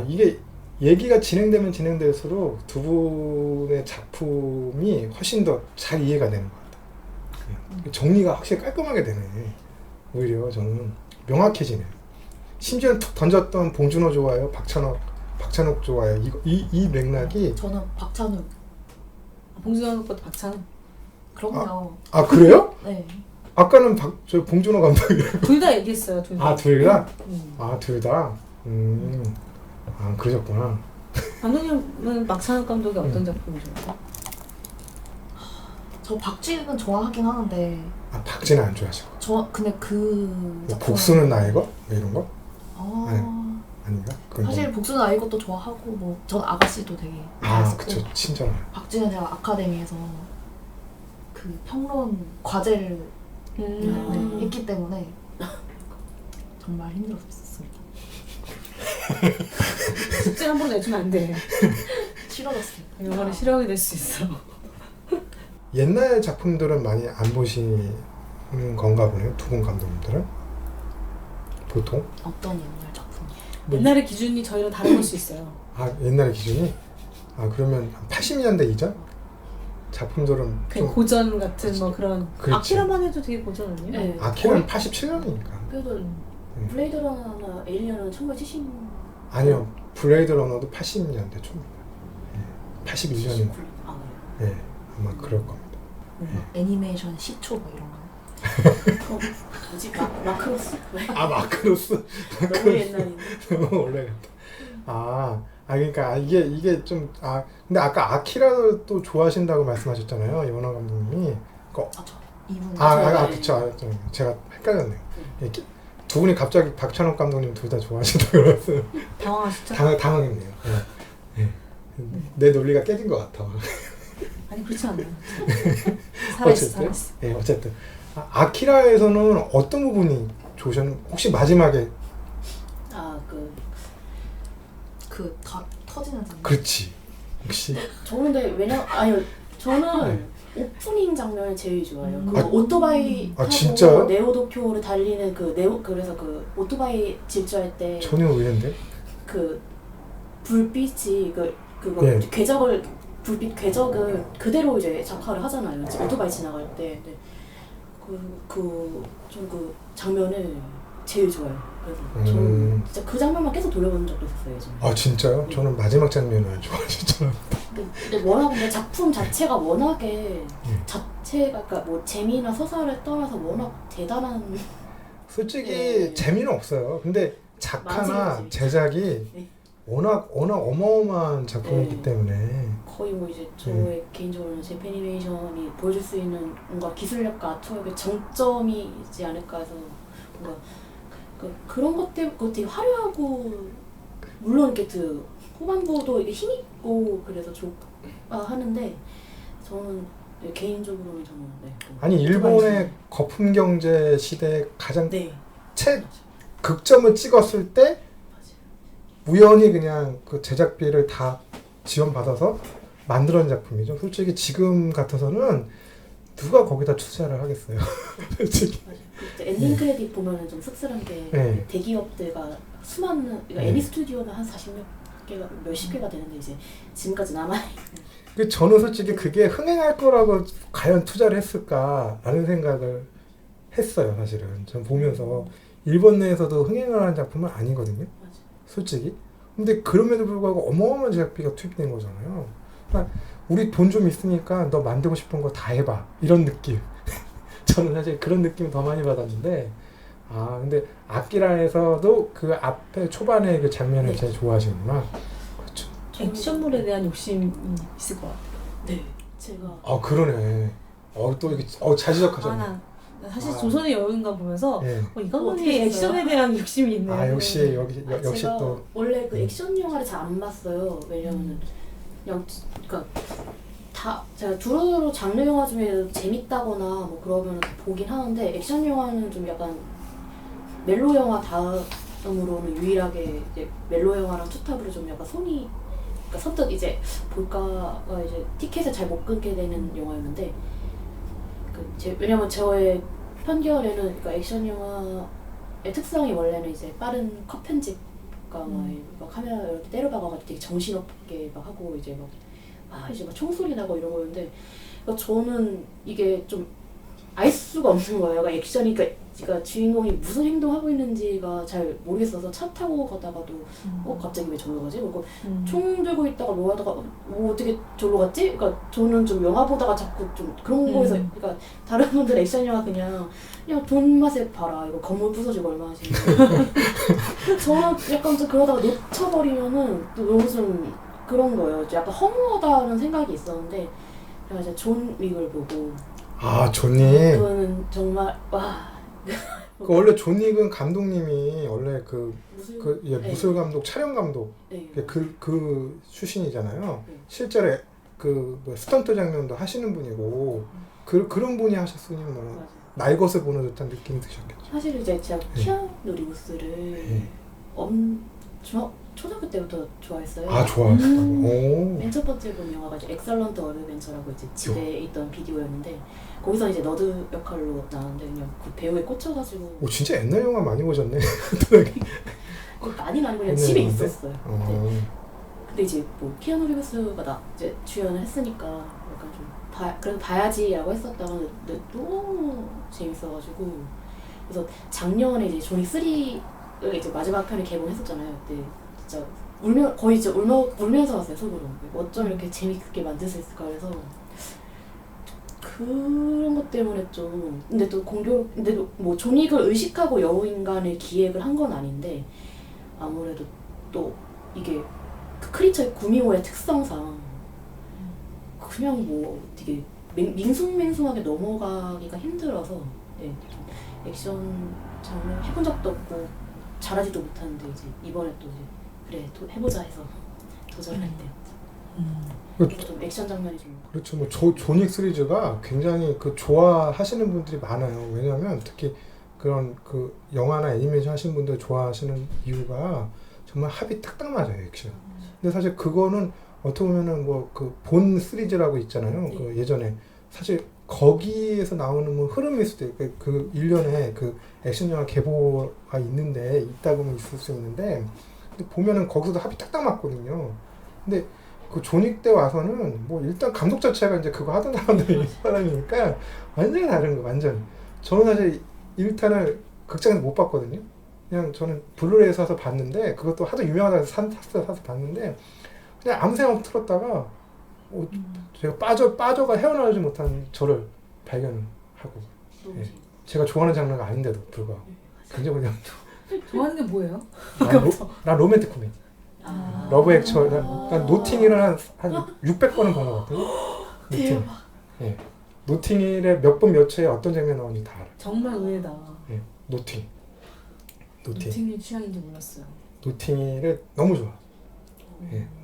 이게 얘기가 진행되면 진행될수록 두 분의 작품이 훨씬 더 잘 이해가 되는 것 같아요. 정리가 확실히 깔끔하게 되네. 오히려 저는 명확해지네요. 심지어 툭 던졌던 봉준호 좋아요, 박찬욱 좋아요. 이 맥락이 저는 박찬욱. 봉준호 것도 박찬욱. 그럼요. 그래요? 네. 아까는 저 봉준호 감독이라고. 둘 다 얘기했어요. 둘 다. 둘 다? 음. 둘 다? 그러셨구나. 감독님은 박찬욱 감독의 어떤 작품이 좋아요? 저 박쥐는 좋아하긴 하는데 박쥐는 안 좋아하시고. 근데 그 작품은- 복수는 나의 것? 뭐 이런 거? 아, 아닌가? 그건 사실 좀- 복수는 아이 것도 좋아하고 뭐 전 아가씨도 되게 그쵸. 친절한. 박쥐는 제가 아카데미에서 그 평론 과제를 했기 때문에 정말 힘들었습니다. 숙제 함부로 내주면 안 돼. 싫어졌어요. 영화를 싫어하게 될 수 있어. 옛날 작품들은 많이 안 보시는 건가 보네요. 두 분 감독님들은 보통. 어떤 옛날 작품? 옛날의 기준이 저희랑 다른 걸 수 있어요. 옛날의 기준이. 그러면 80년대 이전 작품들은 그냥 좀. 고전 같은 뭐 그런. 그렇지. 아키라만 해도 되게 고전 아니에요? 네. 아키라는 87년이니까. 그래도 블레이드 러너나 에일리언은 1970. 아니요, 블레이드 러너도 80년대 초입니다. 81년인가. 아 그래요? 예, 아마 그럴 겁니다. 애니메이션 10초 뭐 이런 거. 뭐지? 마크로스? 마크로스. 너무 옛날인데. 너무 오래됐다. 그러니까 이게 좀 근데 아까 아키라도 또 좋아하신다고 말씀하셨잖아요, 이원화 감독님이. 저 이분. 그쵸. 제가 헷갈렸네요. 이렇게 두 분이 갑자기 박찬욱 감독님 둘 다 좋아하신다고 그래서 당황하시죠? 당황했네요. 예. 내 논리가 깨진 것 같아. 아니 그렇지 않아요. 어쨌든. 예, 어쨌든. 아키라에서는 어떤 부분이 좋으셨나요? 혹시 마지막에. 터지는 장면. 그렇지. 혹시. 저는 근데 저는 오프닝 장면이 제일 좋아요. 그 오토바이 타고 진짜요? 네오도쿄를 달리는 그래서 그 오토바이 질주할 때 전혀 의외인데? 그 불빛이 그거 네. 불빛 궤적을 그대로 이제 작화를 하잖아요. 오토바이 지나갈 때. 근데 그 장면을 제일 좋아해요. 그래서 저는 진짜 그 장면만 계속 돌려보는 적도 있었어요. 예전에. 진짜요? 저는 마지막 장면을 좋아하셨잖아요. 근데 워낙 근데 작품 자체가 워낙에 그러니까 뭐 재미나 서사를 떠나서 워낙 대단한. 솔직히 재미는 없어요. 근데 작화나 맞아요. 제작이 네. 워낙 어마어마한 작품이기 때문에 거의 뭐 이제 저의 개인적으로는 재패니메이션이 보여줄 수 있는 뭔가 기술력과 아트웍의 정점이지 않을까 해서 뭔가 그런 것 때문에 되게 화려하고 물론 이렇게 후반부도 이게 힘있고 그래서 하는데 저는 개인적으로는 저는 아니 일본의 거품 경제 시대에 가장 네. 극점을 찍었을 때 우연히 그냥 그 제작비를 다 지원받아서 만들어낸 작품이죠. 솔직히 지금 같아서는 누가 거기다 투자를 하겠어요. 솔직히. 맞아요. 그때 엔딩 크레딧 보면은 좀 씁쓸한 게 네. 대기업들가 수많은 그러니까 네. 애니 스튜디오는 한 40몇 개가 몇십 개가 되는데 이제 지금까지 남아 저는 솔직히 그게 흥행할 거라고 과연 투자를 했을까라는 생각을 했어요. 사실은 전 보면서 일본 내에서도 흥행을 하는 작품은 아니거든요. 솔직히. 근데 그럼에도 불구하고 어마어마한 제작비가 투입된 거잖아요. 그러니까 우리 돈 좀 있으니까 너 만들고 싶은 거 다 해봐 이런 느낌. 저는 사실 그런 느낌 더 많이 받았는데 근데 아키라에서도 그 앞에 초반에 그 장면을 네. 제일 좋아하시는구나. 그렇죠. 액션물에 대한 욕심이 있을 것 같아요. 네. 제가 그러네. 또 이게 잘 지적하셨네. 나 사실 조선의 여인가 보면서 예. 이 감독이 어떻게 액션에 대한 욕심이 있네. 역시 역시 제가 또 원래 그 액션 영화를 잘 안 봤어요. 왜냐면은 그냥 그러니까 다 제가 두루두루 장르 영화 중에 재밌다거나 뭐 그러면 보긴 하는데 액션 영화는 좀 약간 멜로 영화 다음으로는 유일하게 이제 멜로 영화랑 투탑으로 좀 약간 손이 그러니까 선뜻 이제 볼까가 이제 티켓을 잘 못 끊게 되는 영화였는데 왜냐면 저의 편견에는 그러니까 액션 영화의 특성이 원래는 이제 빠른 컷 편집과 막 카메라 이렇게 때려박아가지고 되게 정신없게 막 하고 이제 이제 막 총소리 나고 이런 거였는데 그러니까 저는 이게 좀 알 수가 없는 거예요. 그러니까 액션이 그러니까 주인공이 무슨 행동하고 있는지가 잘 모르겠어서 차 타고 가다가도 갑자기 왜 저기로 가지? 그리고 총 들고 있다가 뭐 하다가 어떻게 저기로 갔지? 그러니까 저는 좀 영화 보다가 자꾸 좀 그런 거에서 그러니까 다른 분들 액션 영화 그냥 돈 맛에 봐라. 이거 건물 부서지고 얼마나 지금 저는 약간 좀 그러다가 놓쳐버리면은 또 너무 좀 그런 거예요. 약간 허무하다는 생각이 있었는데 제가 이제 존 윅을 보고 존 윅. 그거는 정말 원래 존 윅은 감독님이 원래 네. 무술 감독, 촬영 감독 네. 그 출신이잖아요. 네. 실제로 스턴트 장면도 하시는 분이고 그런 분이 하셨으니 뭐 맞아요. 날 것을 보는 듯한 느낌이 드셨겠죠. 사실 이제 제가 키아누 리브스를 초등학교 때부터 좋아했어요. 좋아하셨다고. 오. 맨 첫 번째 본 영화가 이제 엑설런트 어드벤처라고 이제 집에 있던 비디오였는데 거기서 이제 너드 역할로 나왔는데 그냥 그 배우에 꽂혀가지고 진짜 옛날 영화 많이 보셨네. 많이는 아니고 그냥 옛날 집에 영화인데? 있었어요. 근데 이제 뭐 키아누 리브스가 이제 주연을 했으니까 약간 좀 그래도 봐야지라고 했었다가 근데 너무 재밌어가지고 그래서 작년에 이제 조닉 3를 이제 마지막 편을 개봉했었잖아요. 그때 진짜 거의 진짜 울면서 왔어요. 속으로 어쩜 이렇게 재밌게 만들 수 있을까 그래서 그런 것 때문에 좀 근데 또 뭐 존윅을 의식하고 여우인간을 기획을 한 건 아닌데 아무래도 또 이게 그 크리처의 구미호의 특성상 그냥 뭐 되게 밍숭맹숭하게 넘어가기가 힘들어서 좀 액션 장르 해본 적도 없고 잘하지도 못하는데 이제 이번에 또 이제 해보자 해서 도전을 했대요. 좀 액션 장면이 좀 그렇죠. 뭐 존윅 시리즈가 굉장히 좋아하시는 분들이 많아요. 왜냐하면 특히 그런 영화나 애니메이션 하시는 분들 좋아하시는 이유가 정말 합이 딱딱 맞아요, 액션. 근데 사실 그거는 어떻게 보면은 본 시리즈라고 있잖아요. 네. 예전에 사실 거기에서 나오는 뭐 흐름일 수도 있고 일련의 액션 영화 계보가 있다 보면 있을 수 있는데 근데 보면은 거기서도 합이 딱딱 맞거든요. 근데 존윅 때 와서는 뭐 일단 감독 자체가 이제 그거 하던 사람이니까 완전히 다른 거 완전. 저는 사실 1탄을 극장에서 못 봤거든요. 그냥 저는 블루레이 사서 봤는데 그것도 하도 유명하다고 사서 봤는데 그냥 아무 생각 없이 틀었다가 제가 빠져가 헤어나오지 못한 저를 발견하고 너무 제가 좋아하는 장르가 아닌데도 불구하고 굉장히 그냥 좋아하는 게 뭐예요? 난 로맨틱 코미디 러브 액츄얼 난 노팅힐을 한 600번은 본 것 같아요. 대박. 노팅힐의 몇 번 몇 초에 어떤 장면 나오는지 다 알아요. 정말 의외다. 노팅 노팅힐 취향인지 몰랐어요. 노팅힐을 너무 좋아.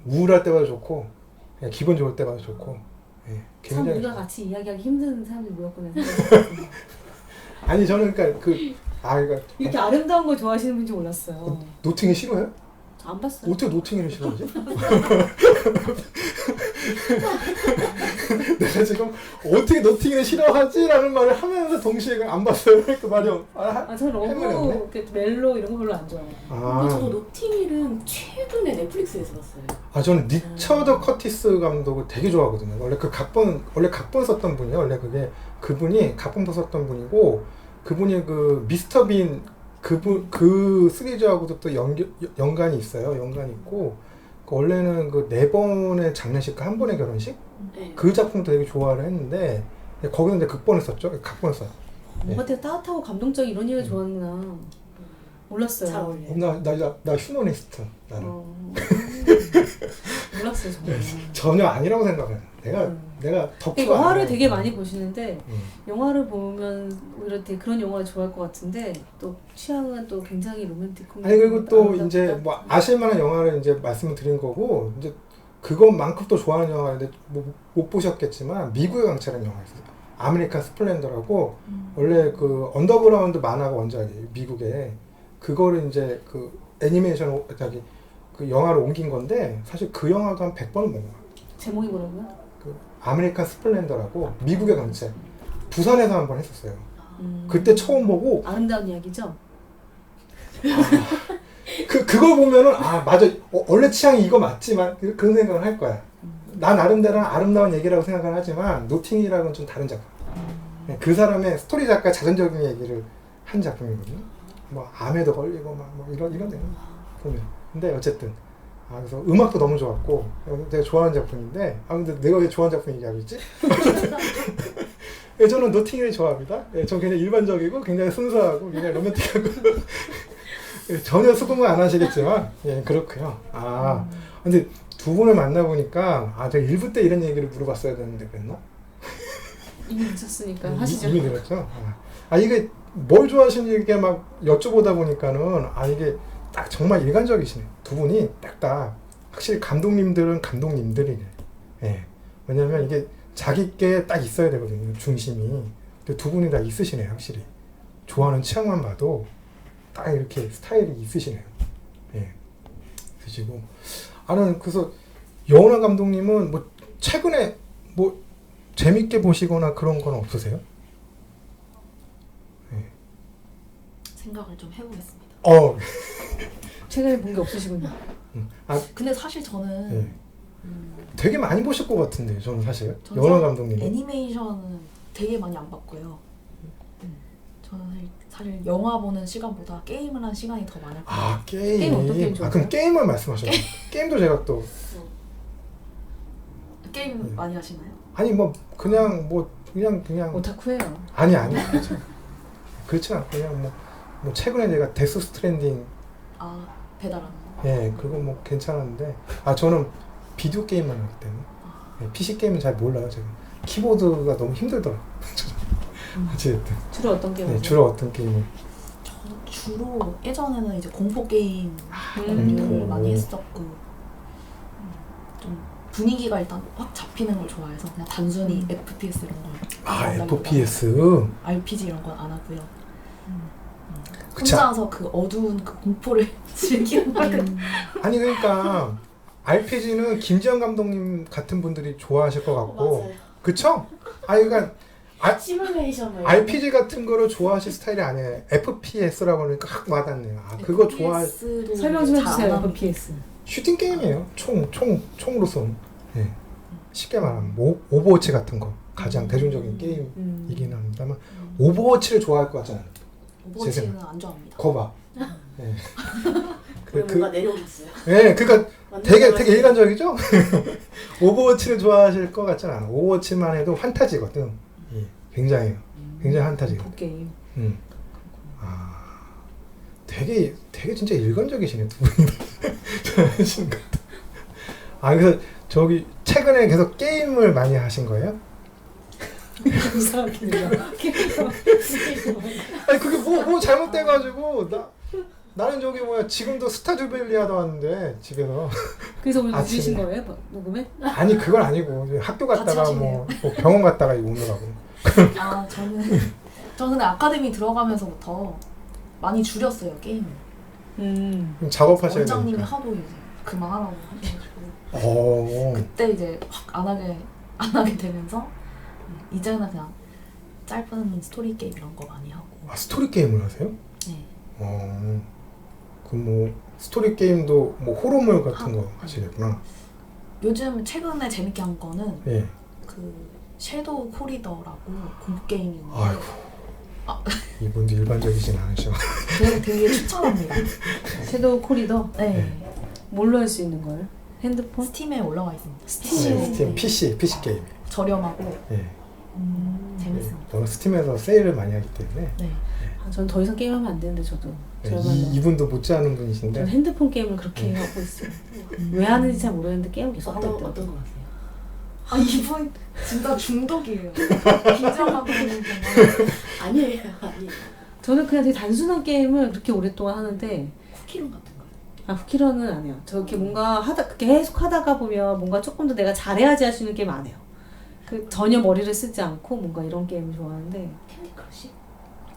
우울할 때마다 좋고 기분 좋을 때마다 좋고 참 굉장히 우리가 같이 이야기하기 힘든 사람들이 모였구나 생각했어요. 아니 저는 그러니까 이렇게 아름다운 걸 좋아하시는 분인지 몰랐어요. 노팅힐 싫어요? 안 봤어요. 어떻게 노팅힐을 싫어하지? 내가 지금 어떻게 노팅힐을 싫어하지라는 말을 하면서 동시에 안 봤어요. 그 말이 저 러브, 이렇게 멜로 이런 거 별로 안 좋아해요. 근데 저도 노팅힐은 최근에 넷플릭스에서 봤어요. 저는 리처드 커티스 감독을 되게 좋아하거든요. 원래 각본 썼던 분이에요. 원래 그분이 각본도 썼던 분이고, 그분이 그 미스터 빈 그 시리즈하고도 또 연관이 있어요. 연관이 있고, 원래는 그 4번의 장례식과 1번의 결혼식? 네. 그 작품도 되게 좋아를 했는데, 거기서 이제 각본을 썼죠. 각본을 써요. 뭔가 되게 따뜻하고 감동적 이런 얘기 좋아하는구나. 몰랐어요. 잘 어울려요. 나 휴머니스트. 나는. 몰랐어요, 정말. 전혀 아니라고 생각해요. 내가 덕후가 영화를 아니라. 되게 많이 보시는데 영화를 보면 오히려 되게 그런 영화를 좋아할 것 같은데 또 취향은 또 굉장히 로맨틱 코미디. 아니 그리고 또 이제 뭐 아실만한 영화를 이제 말씀을 드린 거고, 이제 그것만큼 또 좋아하는 영화인데 못 보셨겠지만 미국의 강철이라는 영화 있어요. 아메리칸 스플렌더라고. 원래 그 언더그라운드 만화가 원작이에요. 미국에. 그거를 이제 그 애니메이션 그 영화로 옮긴 건데, 사실 그 영화도 한 100번은 본 거야. 제목이 뭐라고요? 그 아메리칸 스플렌더라고, 미국의 강철. 부산에서 한번 했었어요. 그때 처음 보고 아름다운 이야기죠? 그걸 보면은 맞아, 원래 취향이 이거 맞지만 그런 생각을 할 거야. 나 나름대로 아름다운 얘기라고 생각을 하지만 노팅이랑은 좀 다른 작품. 그 사람의 스토리 작가 자전적인 얘기를 한 작품이거든요. 뭐 암에도 걸리고 뭐 이런 내용 보면. 근데 어쨌든 그래서 음악도 너무 좋았고, 내가 좋아하는 작품인데, 근데 내가 왜 좋아하는 작품 얘기하고 있지? 저는 노팅힐을 좋아합니다. 전 굉장히 일반적이고 굉장히 순수하고 굉장히 로맨틱하고 전혀 수긍을 안 하시겠지만 그렇고요. 근데 두 분을 만나보니까 제가 1부 때 이런 얘기를 물어봤어야 되는데 그랬나? 이미 늦었으니까 하시죠. 이미 늘었죠. 이게 뭘 좋아하시는지 이렇게 막 여쭤보다 보니까는 이게 딱 정말 일관적이시네. 두 분이 딱딱 확실히 감독님들은 감독님들이네. 왜냐면 이게 자기께 딱 있어야 되거든요. 중심이. 근데 두 분이 다 있으시네요. 확실히 좋아하는 취향만 봐도 딱 이렇게 스타일이 있으시네요. 있으시고. 그래서 여운아 감독님은 뭐 최근에 뭐 재밌게 보시거나 그런 건 없으세요? 생각을 좀 해보겠습니다. 최근에 본 게 없으시군요. 근데 사실 저는 되게 많이 보실 것 같은데, 저는 사실 저는 여운아 감독님 애니메이션은 되게 많이 안 봤고요. 저는 사실 영화 보는 시간보다 게임을 하는 시간이 더 많을 거예요. 게임 어떤 게임 좋아해요? 그럼 게임을 말씀하셔요. 게임도 제가 또 게임 많이 하시나요? 뭐 그냥 오타쿠예요. 아니 그렇지 않고 그냥 뭐 최근에 제가 데스 스트랜딩 배달하는 거. 그거 뭐 괜찮았는데 저는 비디오 게임만 하기 때문에 PC 게임은 잘 몰라요. 제가 키보드가 너무 힘들더라고요. 어쨌든 주로 어떤 게임? 주로 어떤 게임을? 저 주로 예전에는 이제 공포 게임 공포. 많이 했었고, 좀 분위기가 일단 확 잡히는 걸 좋아해서 그냥 단순히 FPS 이런 걸 FPS RPG 이런 건 안 하고요. 그치. 혼자서 그 어두운 그 공포를 즐기는 아니 그러니까 RPG는 김지현 감독님 같은 분들이 좋아하실 것 같고, 맞아요. 그쵸? 그러니까 시뮬레이션 RPG 같은 거를 좋아하실 스타일이 아니에요. FPS라고 하니까 확 와닿네요. 그거 좋아할. 설명 좀 해주세요. FPS. 슈팅 게임이에요. 총으로 쏜. 쉽게 말하면 오버워치 같은 거 가장 대중적인 게임이긴 합니다만, 오버워치를 좋아할 것 같잖아요. 오버워치는 안 좋아합니다. 거봐. 뭔가 내려오셨어요. 그러니까 되게 일관적이죠? 오버워치를 좋아하실 것 같지는 않아. 오버워치만 해도 판타지거든. 굉장히 판타지거든. 게임. 되게 진짜 일관적이시네, 두 분이. 잘하시는 것 같아. 그래서 최근에 계속 게임을 많이 하신 거예요? 이상하게 그게 뭐 잘못돼가지고 나는 지금도 스타듀 밸리 하다 왔는데 집에서. 그래서 오늘 아침에. 늦으신 거예요? 녹음에? 아니 그건 아니고 학교 갔다가 같이 뭐 병원 갔다가 이거 오느라고. 저는 근데 아카데미 들어가면서부터 많이 줄였어요, 게임을. 그럼 작업하셔야 원장님이 되니까. 하도 이제 그만하라고 하셔가지고 어. 그때 이제 확 안 하게 되면서 이제는 그냥 짧은 스토리 게임 이런 거 많이 하고. 아, 스토리 게임을 하세요? 네. 그럼 뭐 스토리 게임도 뭐 호러물 같은 거 하시겠구나. 요즘 최근에 재밌게 한 거는 예. 그 섀도우 코리더라고 공포 게임인데 아이고. 이분도 일반적이진 않으셔. 되게 추천합니다. 섀도우 코리더 네. 뭘로 할 수 있는 거예요? 핸드폰? 스팀에 올라와 있습니다. 네, 스팀 스팀 PC 게임. 저렴하고 예. 재밌습니다. 저는 스팀에서 세일을 많이 하기 때문에 네. 전 더 이상 게임하면 안 되는데 저도 네, 저야말로 이분도 못지않은 분이신데. 저는 핸드폰 게임을 그렇게 하고 있어요. 왜 하는지 잘 모르겠는데 게임 계속 하고 있더라고요. 어떤 거 하세요? 아 이분 진짜 중독이에요. 긴장하고 있는 동안 아니에요. 저는 그냥 되게 단순한 게임을 그렇게 오랫동안 하는데 쿠키런 같은 거요. 후키런은 안 해요. 저렇게 뭔가 그렇게 계속 하다가 보면 뭔가 조금 더 내가 잘해야지 할 수 있는 게임 안 해요. 전혀 머리를 쓰지 않고 뭔가 이런 게임을 좋아하는데 캔디 크러쉬?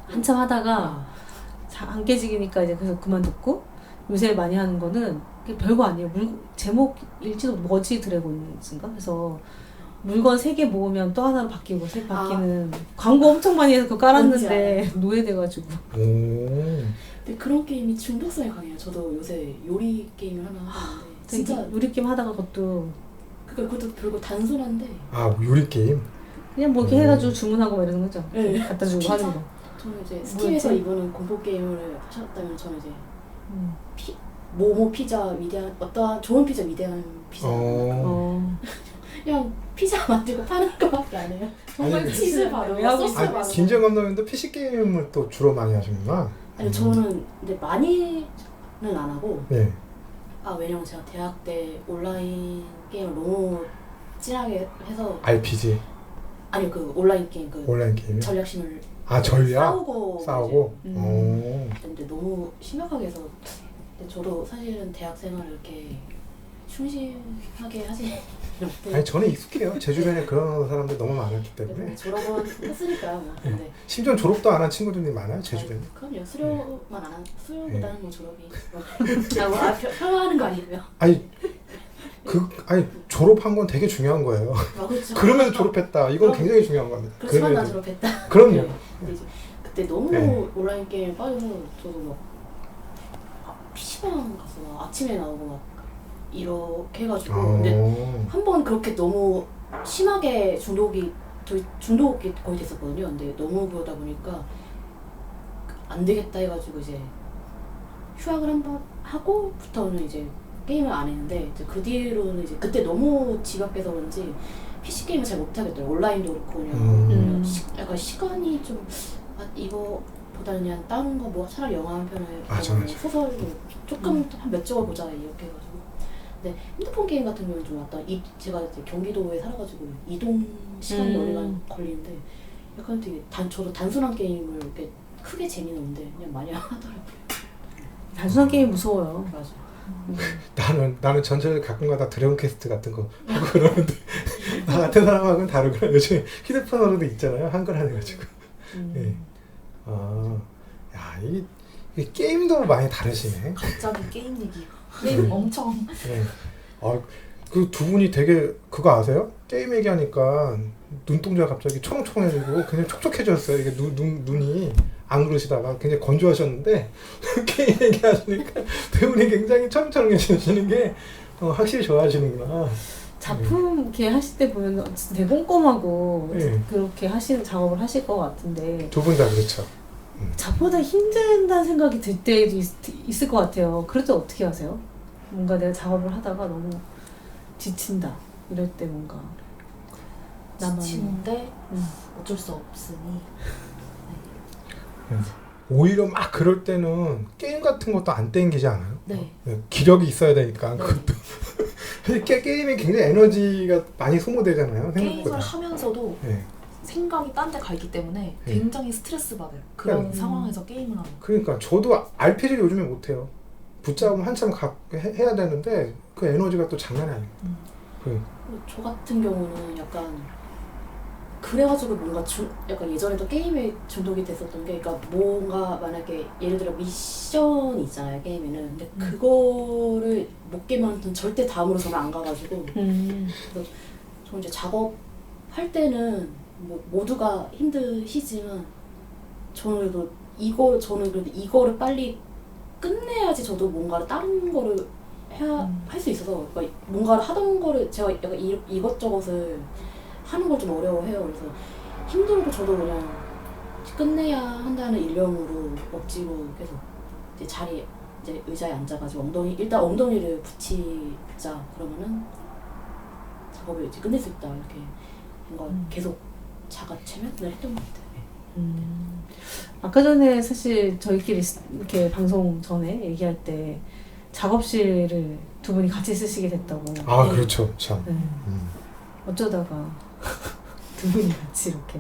한참 하다가 안 깨지니까 이제 그래서 그만뒀고 요새 많이 하는 거는 그게 별거 아니에요. 제목 일지도 머지 드래곤인가? 그래서 물건 3개 모으면 또 하나로 바뀌고 바뀌는 광고 엄청 많이 해서 그거 깔았는데 노예돼가지고. 근데 그런 게임이 중독성이 강해요. 저도 요새 요리 게임을 하나 하는데 진짜 요리 게임 하다가 그것도 그것도 별거 단순한데 아, 요리 게임? 그냥 뭐 이렇게 해가지고 주문하고 막 이러는 거죠. 네. 갖다 주고 피자? 하는 거. 저는 이제 스팀에서 뭐였지? 이분은 공포 게임을 하셨다면 저는 이제 모모 피자 위대한 어떠한 좋은 피자 위대한 피자 그냥 피자 만들고 파는 거밖에 안 해요. 정말 아니, 치즈 바르고 왜 하고 소스 있어요? 아니, 바르고. 김재건 감독님도 PC 게임을 또 주로 많이 하시는구나. 아니 저는 근데 많이는 안 하고 네. 왜냐면 제가 대학 때 온라인 게임을 너무 진하게 해서 RPG. 아니 그 온라인 게임 온라인 게임. 전략심을 전략? 싸우고 음. 근데 너무 심각하게 해서 근데 저도 사실은 대학 생활을 이렇게 충실하게 하지 못해. 아니 저는 익숙해요. 제 주변에 그런 사람들 너무 많았기 때문에. 졸업은 했으니까요. 뭐. 근데 심지어 졸업도 안 한 친구들이 많아요. 제 주변에. 그럼요. 수료만 안 한 수료보다는 뭐 졸업이 폄하하는 거 아니고요. 아니 졸업한 건 되게 중요한 거예요. 그렇죠. 그러면서 졸업했다. 이건 그럼, 굉장히 중요한 겁니다. 그렇지만 나 그래도- 졸업했다. 그럼요. 근데 이제 그때 너무 네. 온라인 게임 빠져서 저도 막 PC방 가서 막 아침에 나오고 막 이렇게 해가지고 근데 한 번 그렇게 너무 심하게 중독이 거의 됐었거든요. 근데 너무 그러다 보니까 안 되겠다 해가지고 이제 휴학을 한번 하고부터는 이제 게임을 안 했는데 이제 그 뒤로는 이제 그때 너무 지각해서 그런지 PC 게임을 잘 못하겠더라고요. 온라인도 그렇고 그냥 약간 시간이 좀 이거보다는 그냥 다른 거 뭐 차라리 영화 한 편을 맞아. 소설 조금 한 몇 쪽을 보자 이렇게 해가지고 근데 핸드폰 게임 같은 경우는 좀 왔다 제가 이제 경기도에 살아가지고 이동 시간이 오래 걸리는데 약간 되게 저도 단순한 게임을 이렇게 크게 재미없는데 그냥 많이 하더라고요. 단순한 게임 무서워요. 맞아. 나는 전체적으로 가끔가다 드래곤 퀘스트 같은 거 하고 그러는데 나 같은 사람하고는 다르구나. 요즘 휴대폰으로도 있잖아요. 한글 안 해가지고. 네. 이 게임도 많이 다르시네. 갑자기 게임 얘기. 게임 엄청. 네. 그 두 분이 되게 그거 아세요? 게임 얘기하니까 눈동자 갑자기 초롱초롱해지고 굉장히 촉촉해졌어요. 이게 눈이 안 그러시다가 굉장히 건조하셨는데 게임 얘기하시니까 배우분이 굉장히 초롱초롱해지시는 게 확실히 좋아하시는구나. 작품 이렇게 하실 때 보면 진짜 되게 꼼꼼하고 네. 그렇게 하시는 작업을 하실 것 같은데 두 분 다 그렇죠. 작보다 힘든다는 생각이 들 때도 있을 것 같아요. 그럴 때 어떻게 하세요? 뭔가 내가 작업을 하다가 너무 지친다 이럴 때 뭔가 지치는데 어쩔 수 없으니 오히려 막 그럴 때는 게임 같은 것도 안 땡기지 않아요? 네. 기력이 있어야 되니까 네. 그것도 게임에 굉장히 에너지가 많이 소모되잖아요. 게임을 생각보다. 하면서도 네. 생각이 딴 데 가 있기 때문에 네. 굉장히 스트레스 받아요. 그런 그러니까, 상황에서 게임을 하면. 그러니까 저도 RPG를 요즘에 못해요. 붙잡으면 한참 해야 되는데 그 에너지가 또 장난이 아니에요. 저 같은 경우는 약간 그래가지고 뭔가 약간 예전에도 게임에 중독이 됐었던 게, 그러니까 뭔가 만약에 예를 들어 미션이 있잖아요 게임에는. 근데 그거를 못 깨면 절대 다음으로 저는 안 가가지고. 그래서 저 이제 작업할 때는 뭐 모두가 힘드시지만 저는 그래도 이거를 빨리 끝내야지 저도 뭔가를 다른 거를 할 수 있어서, 그러니까 뭔가를 하던 거를 제가 약간 이것저것을 하는 걸 좀 어려워해요. 그래서 힘들어도 저도 그냥 끝내야 한다는 일념으로 억지로 계속 이제 이제 의자에 앉아가지고 일단 엉덩이를 붙이자, 그러면은 작업을 이제 끝낼 수 있다, 이렇게 뭔가 계속 자가 체면을 했던 것 같아요. 아까 전에 사실 저희끼리 이렇게 방송 전에 얘기할 때 작업실을 두 분이 같이 쓰시게 됐다고. 아 그렇죠 참. 네. 어쩌다가 두 분이 같이 이렇게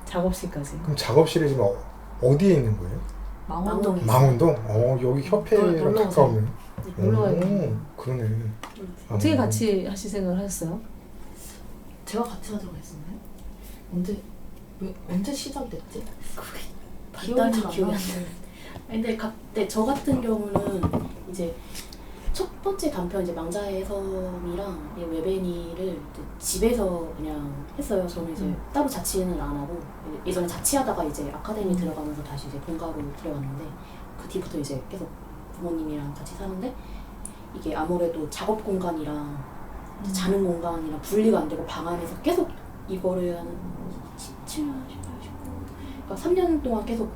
작업실까지. 그럼 작업실이 지금 어디에 있는 거예요? 망원동에 망원동? 여기 협회랑 놀러 가까우네. 놀러 가요. 그러네. 어떻게 같이 하실 생각을 하셨어요? 제가 같이 하자고 했었나요? 언제 시작됐지? 간단히 기억이 기억이 안 안 나요. 근데 저 같은 경우는 이제 첫 번째 단편 이제 망자의 섬이랑 이 외베니를 이제 집에서 그냥 했어요. 저는 이제 따로 자취는 안 하고 예전에 자취하다가 이제 아카데미 들어가면서 다시 이제 본가로 들어갔는데, 그 뒤부터 이제 계속 부모님이랑 같이 사는데, 이게 아무래도 작업 공간이랑 이제 자는 공간이랑 분리가 안 되고 방 안에서 계속 이거를 한 17년, 18, 19, 그러니까 3년 동안 계속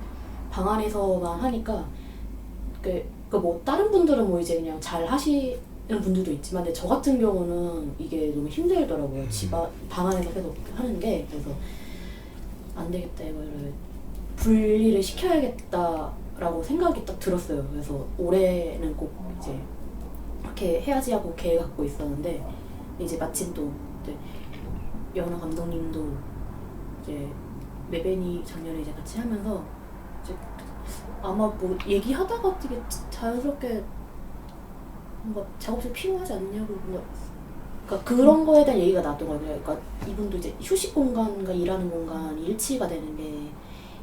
방 안에서만 하니까 뭐 다른 분들은 뭐 이제 그냥 잘 하시는 분들도 있지만, 근데 저 같은 경우는 이게 너무 힘들더라고요. 방 안에서 계속 하는 게. 그래서 안 되겠다, 이거를 분리를 시켜야겠다라고 생각이 딱 들었어요. 그래서 올해는 꼭 이제 이렇게 해야지 하고 계획 갖고 있었는데, 이제 마침 또 이제 여은아 감독님도 이제 메베니 작년에 이제 같이 하면서 이제 아마 뭐 얘기하다가 되게 자연스럽게 뭔가 작업실 필요하지 않냐고, 그러니까 그런 거에 대한 얘기가 나왔더라고요. 그러니까 이분도 이제 휴식 공간과 일하는 공간이 일치가 되는 게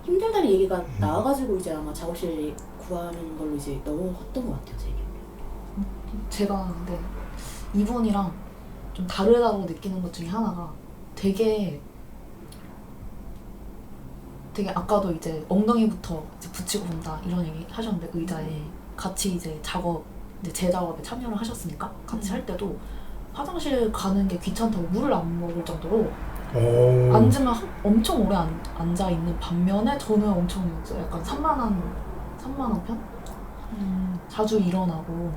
힘들다는 얘기가 나와가지고 이제 아마 작업실 구하는 걸로 이제 넘어갔던 것 같아요, 제 얘기. 제가 근데 이분이랑 좀 다르다고 느끼는 것 중에 하나가 되게 아까도 이제 엉덩이부터 이제 붙이고 본다 이런 얘기 하셨는데, 의자에 같이 이제 제 작업에 참여를 하셨으니까 같이 할 때도 화장실 가는 게 귀찮다고 물을 안 먹을 정도로 앉으면 엄청 오래 앉아 있는 반면에, 저는 엄청 약간 산만한 편? 자주 일어나고,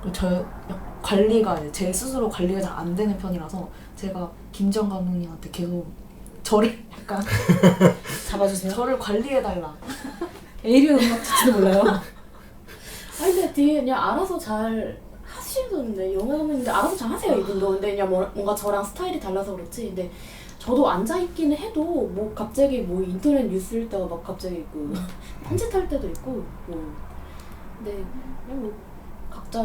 그리고 관리가 제 스스로 관리가 잘 안 되는 편이라서 제가 김지영 감독님한테 계속 저를 약간 잡아주세요. 저를 관리해달라. 에이리언 음악 듣지도 몰라요. 아니 근데 되게 그냥 알아서 잘 하시던데, 영화 감독님들 알아서 잘 하세요 이분도. 근데 그냥 뭔가 저랑 스타일이 달라서 그렇지. 근데 저도 앉아있기는 해도 뭐 갑자기 뭐 인터넷 뉴스 읽다가 막 갑자기 그 딴짓할 때도 있고 뭐. 근데 그냥 뭐 각자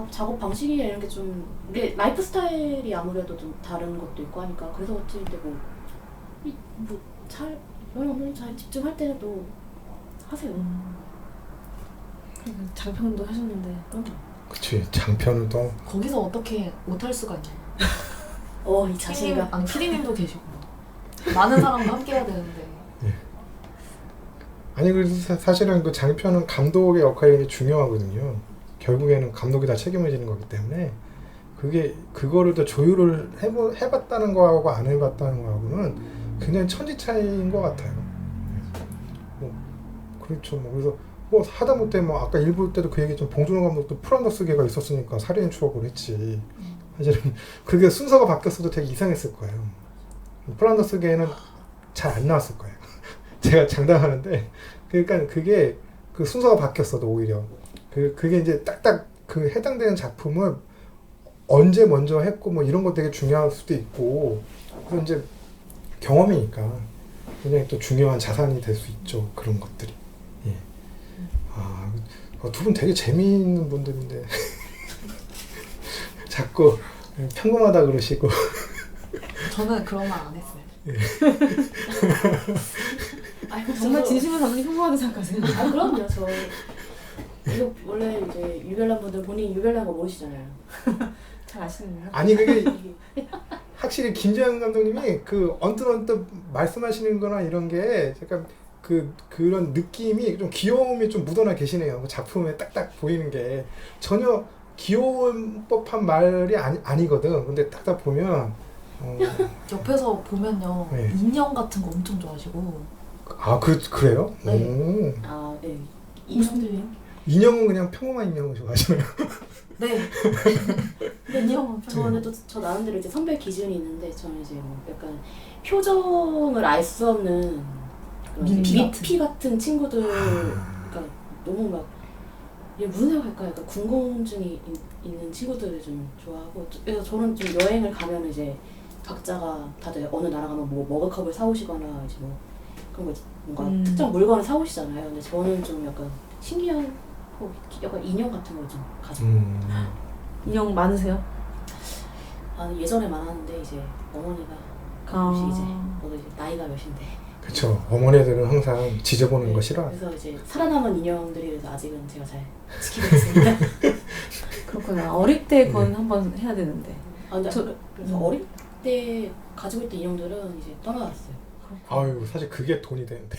작업 방식이 이런 게 좀, 이게 라이프 스타일이 아무래도 좀 다른 것도 있고 하니까 그래서 그렇지. 근데 영화 잘 집중할 때는 또 하세요. 장편도 하셨는데. 그치 장편은 또 거기서 어떻게 못할 수가 있냐. 이 자신감. 피디님도 계시고 많은 사람과 함께 해야 되는데. 아니 그래서 사실은 그 장편은 감독의 역할이 중요하거든요. 결국에는 감독이 다 책임을 지는 거기 때문에 그거를 또 조율을 해봤다는 거하고 안 해봤다는 거하고는 굉장히 천지 차이인 것 같아요. 그렇죠. 그래서 하다못해 아까 일부 때도 그 얘기 좀, 봉준호 감독도 프란더스계가 있었으니까 살인의 추억을 했지. 사실은 그게 순서가 바뀌었어도 되게 이상했을 거예요. 프란더스계는 잘 안 나왔을 거예요. 제가 장담하는데, 그러니까 그게 그 순서가 바뀌었어도 오히려 그게 이제 딱딱 그 해당되는 작품을 언제 먼저 했고 이런 거 되게 중요할 수도 있고, 그래서 이제 경험이니까 굉장히 또 중요한 자산이 될 수 있죠, 그런 것들이. 예. 두 분 되게 재미있는 분들인데 자꾸 평범하다 그러시고. 저는 그런 말 안 했어요. 아이고 정말 저도- 진심으로 감독님 평범하게 생각하세요? 아 그럼요. 저 이거 원래 이제 유별난 분들 본인 유별난 거 모르시잖아요. 잘 아시는구나. 아니 그게 이게 확실히 김재현 감독님이 그 언뜻 말씀하시는 거나 이런 게 약간 그런 느낌이 좀 귀여움이 좀 묻어나 계시네요. 그 작품에 딱딱 보이는 게 전혀 귀여운 법한 말이 아니거든. 근데 딱딱 보면 옆에서 보면요 네. 인형 같은 거 엄청 좋아하시고 그래요? 네. 오. 아 네. 무슨 인형들 일이에요? 인형은 그냥 평범한 인형을 좋아하시나요? 네 인형은 저는 또 저 나름대로 이제 선별 기준이 있는데 저는 이제 뭐 약간 표정을 알 수 없는 그런 미피 같은 친구들 그러니까 너무 막 얘 무슨 생각할까 약간 궁금증이 있는 친구들을 좀 좋아하고 그래서 저는 좀 여행을 가면 이제 각자가 다들 어느 나라 가면 뭐 머그컵을 사오시거나 이제 뭐 그런 거 뭔가 특정 물건을 사오시잖아요. 근데 저는 좀 약간 신기한 약간 인형 같은 걸 좀 가지고 인형 많으세요? 아 예전에 많았는데 이제 어머니가 가끔씩 이제 너도 이제 나이가 몇인데 그쵸. 어머니들은 항상 지져보는 네, 거 싫어. 그래서 이제 살아남은 인형들이 그래서 아직은 제가 잘 지키고 있습니다. 그렇구나. 어릴 때 그건 한번 해야 되는데. 아, 근데 저- 그래서 어릴 때 가지고 있던 인형들은 이제 떠나갔어요. 아유 사실 그게 돈이 되는데.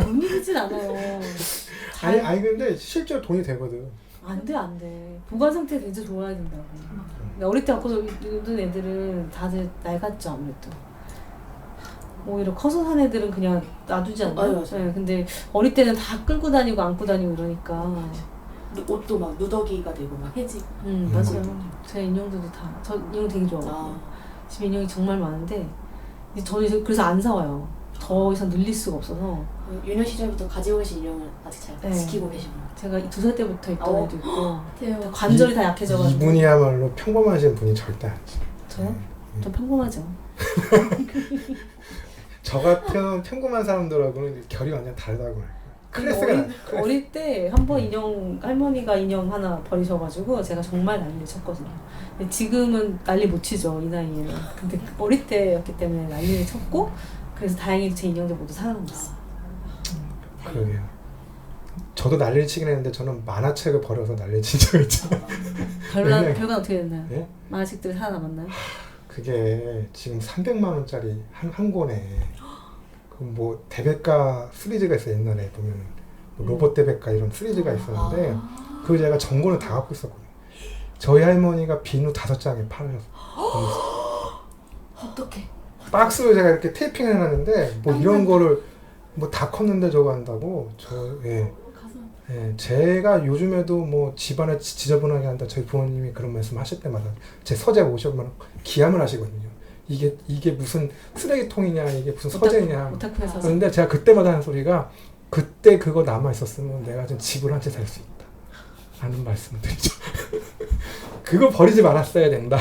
돈이 들진 않아요. 아니 근데 실제로 돈이 되거든. 안 돼, 안 돼. 보관 상태 진짜 좋아야 된다고. 근데 어릴 때 갖고 있는 애들은 다들 낡았죠, 아무래도. 오히려 커서 산 애들은 그냥 놔두지 않나요? 맞아요. 네, 근데 어릴 때는 다 끌고 다니고 안고 다니고 이러니까. 옷도 막 누더기가 되고 막 해지고. 맞아요. 제 인형들도 다. 저 인형 되게 좋아하거든요. 집에 인형이 정말 많은데 이제 저는 이제 그래서 안 사와요. 더 이상 늘릴 수가 없어서. 유년 시절부터 가지고 계신 인형을 아직 잘 네. 지키고 계시구나. 제가 2살 때부터 있던 애도 있고 같아요. 관절이 다 약해져가지고. 이분이야말로 평범하신 분이 절대 아니지. 저요? 좀 평범하죠. 저 같은 평범한 사람들하고는 결이 완전 다르다고 해요. 클래스가 어릴 때 한 번 인형 할머니가 인형 하나 버리셔가지고 제가 정말 난리를 쳤거든요. 근데 지금은 난리 못 치죠 이 나이에는. 근데 어릴 때였기 때문에 난리를 쳤고 그래서 다행히 제 인형들 모두 살아남았어요. 그러게요. 저도 난리를 치긴 했는데 저는 만화책을 버려서 난리를 친 적이 있죠. 결과는 어떻게 됐나요? 예? 만화책들이 살아남았나요? 그게 지금 300만 원짜리 한 권에 그 뭐 대백과 시리즈가 있어요. 옛날에 보면은 뭐 로봇 대백과 이런 시리즈가 있었는데 그 제가 전권을 다 갖고 있었거든요. 저희 할머니가 비누 5장에 팔으셨어요. 어떡해 박스로 제가 이렇게 테이핑 해놨는데 뭐 이런 거를 뭐 다 컸는데 저거 한다고 가슴 예, 제가 요즘에도 뭐 집안을 지저분하게 한다 저희 부모님이 그런 말씀 하실 때마다 제 서재 오시면 기함을 하시거든요. 이게 무슨 쓰레기통이냐 이게 무슨 서재냐. 오타쿠에서 그런데 제가 그때마다 하는 소리가 그때 그거 남아 있었으면 내가 지금 집을 한 채 살 수 있다 라는 말씀을 드리죠. 그거 버리지 말았어야 된다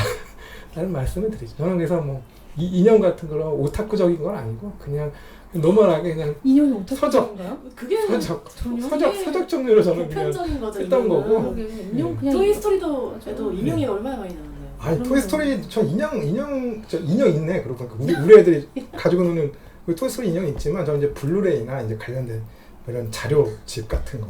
라는 말씀을 드리죠. 저는 그래서 뭐 이 인형 같은 거로 오타쿠적인 건 아니고 그냥 노멀하게 그냥 인형이 오타쿠인가요? 그게 서적 종류로 저는 그냥 보편적인 거죠. 했던 인형은. 거고. 그러게 인형 그냥 토이스토리도 에도 인형이 얼마나 많이 나오는데요. 아니 토이스토리 저 인형 있네. 그러고 보니까 우리 애들이 가지고 노는 그 토이스토리 인형이 있지만 저 이제 블루레이나 이제 관련된 이런 자료집 같은 거.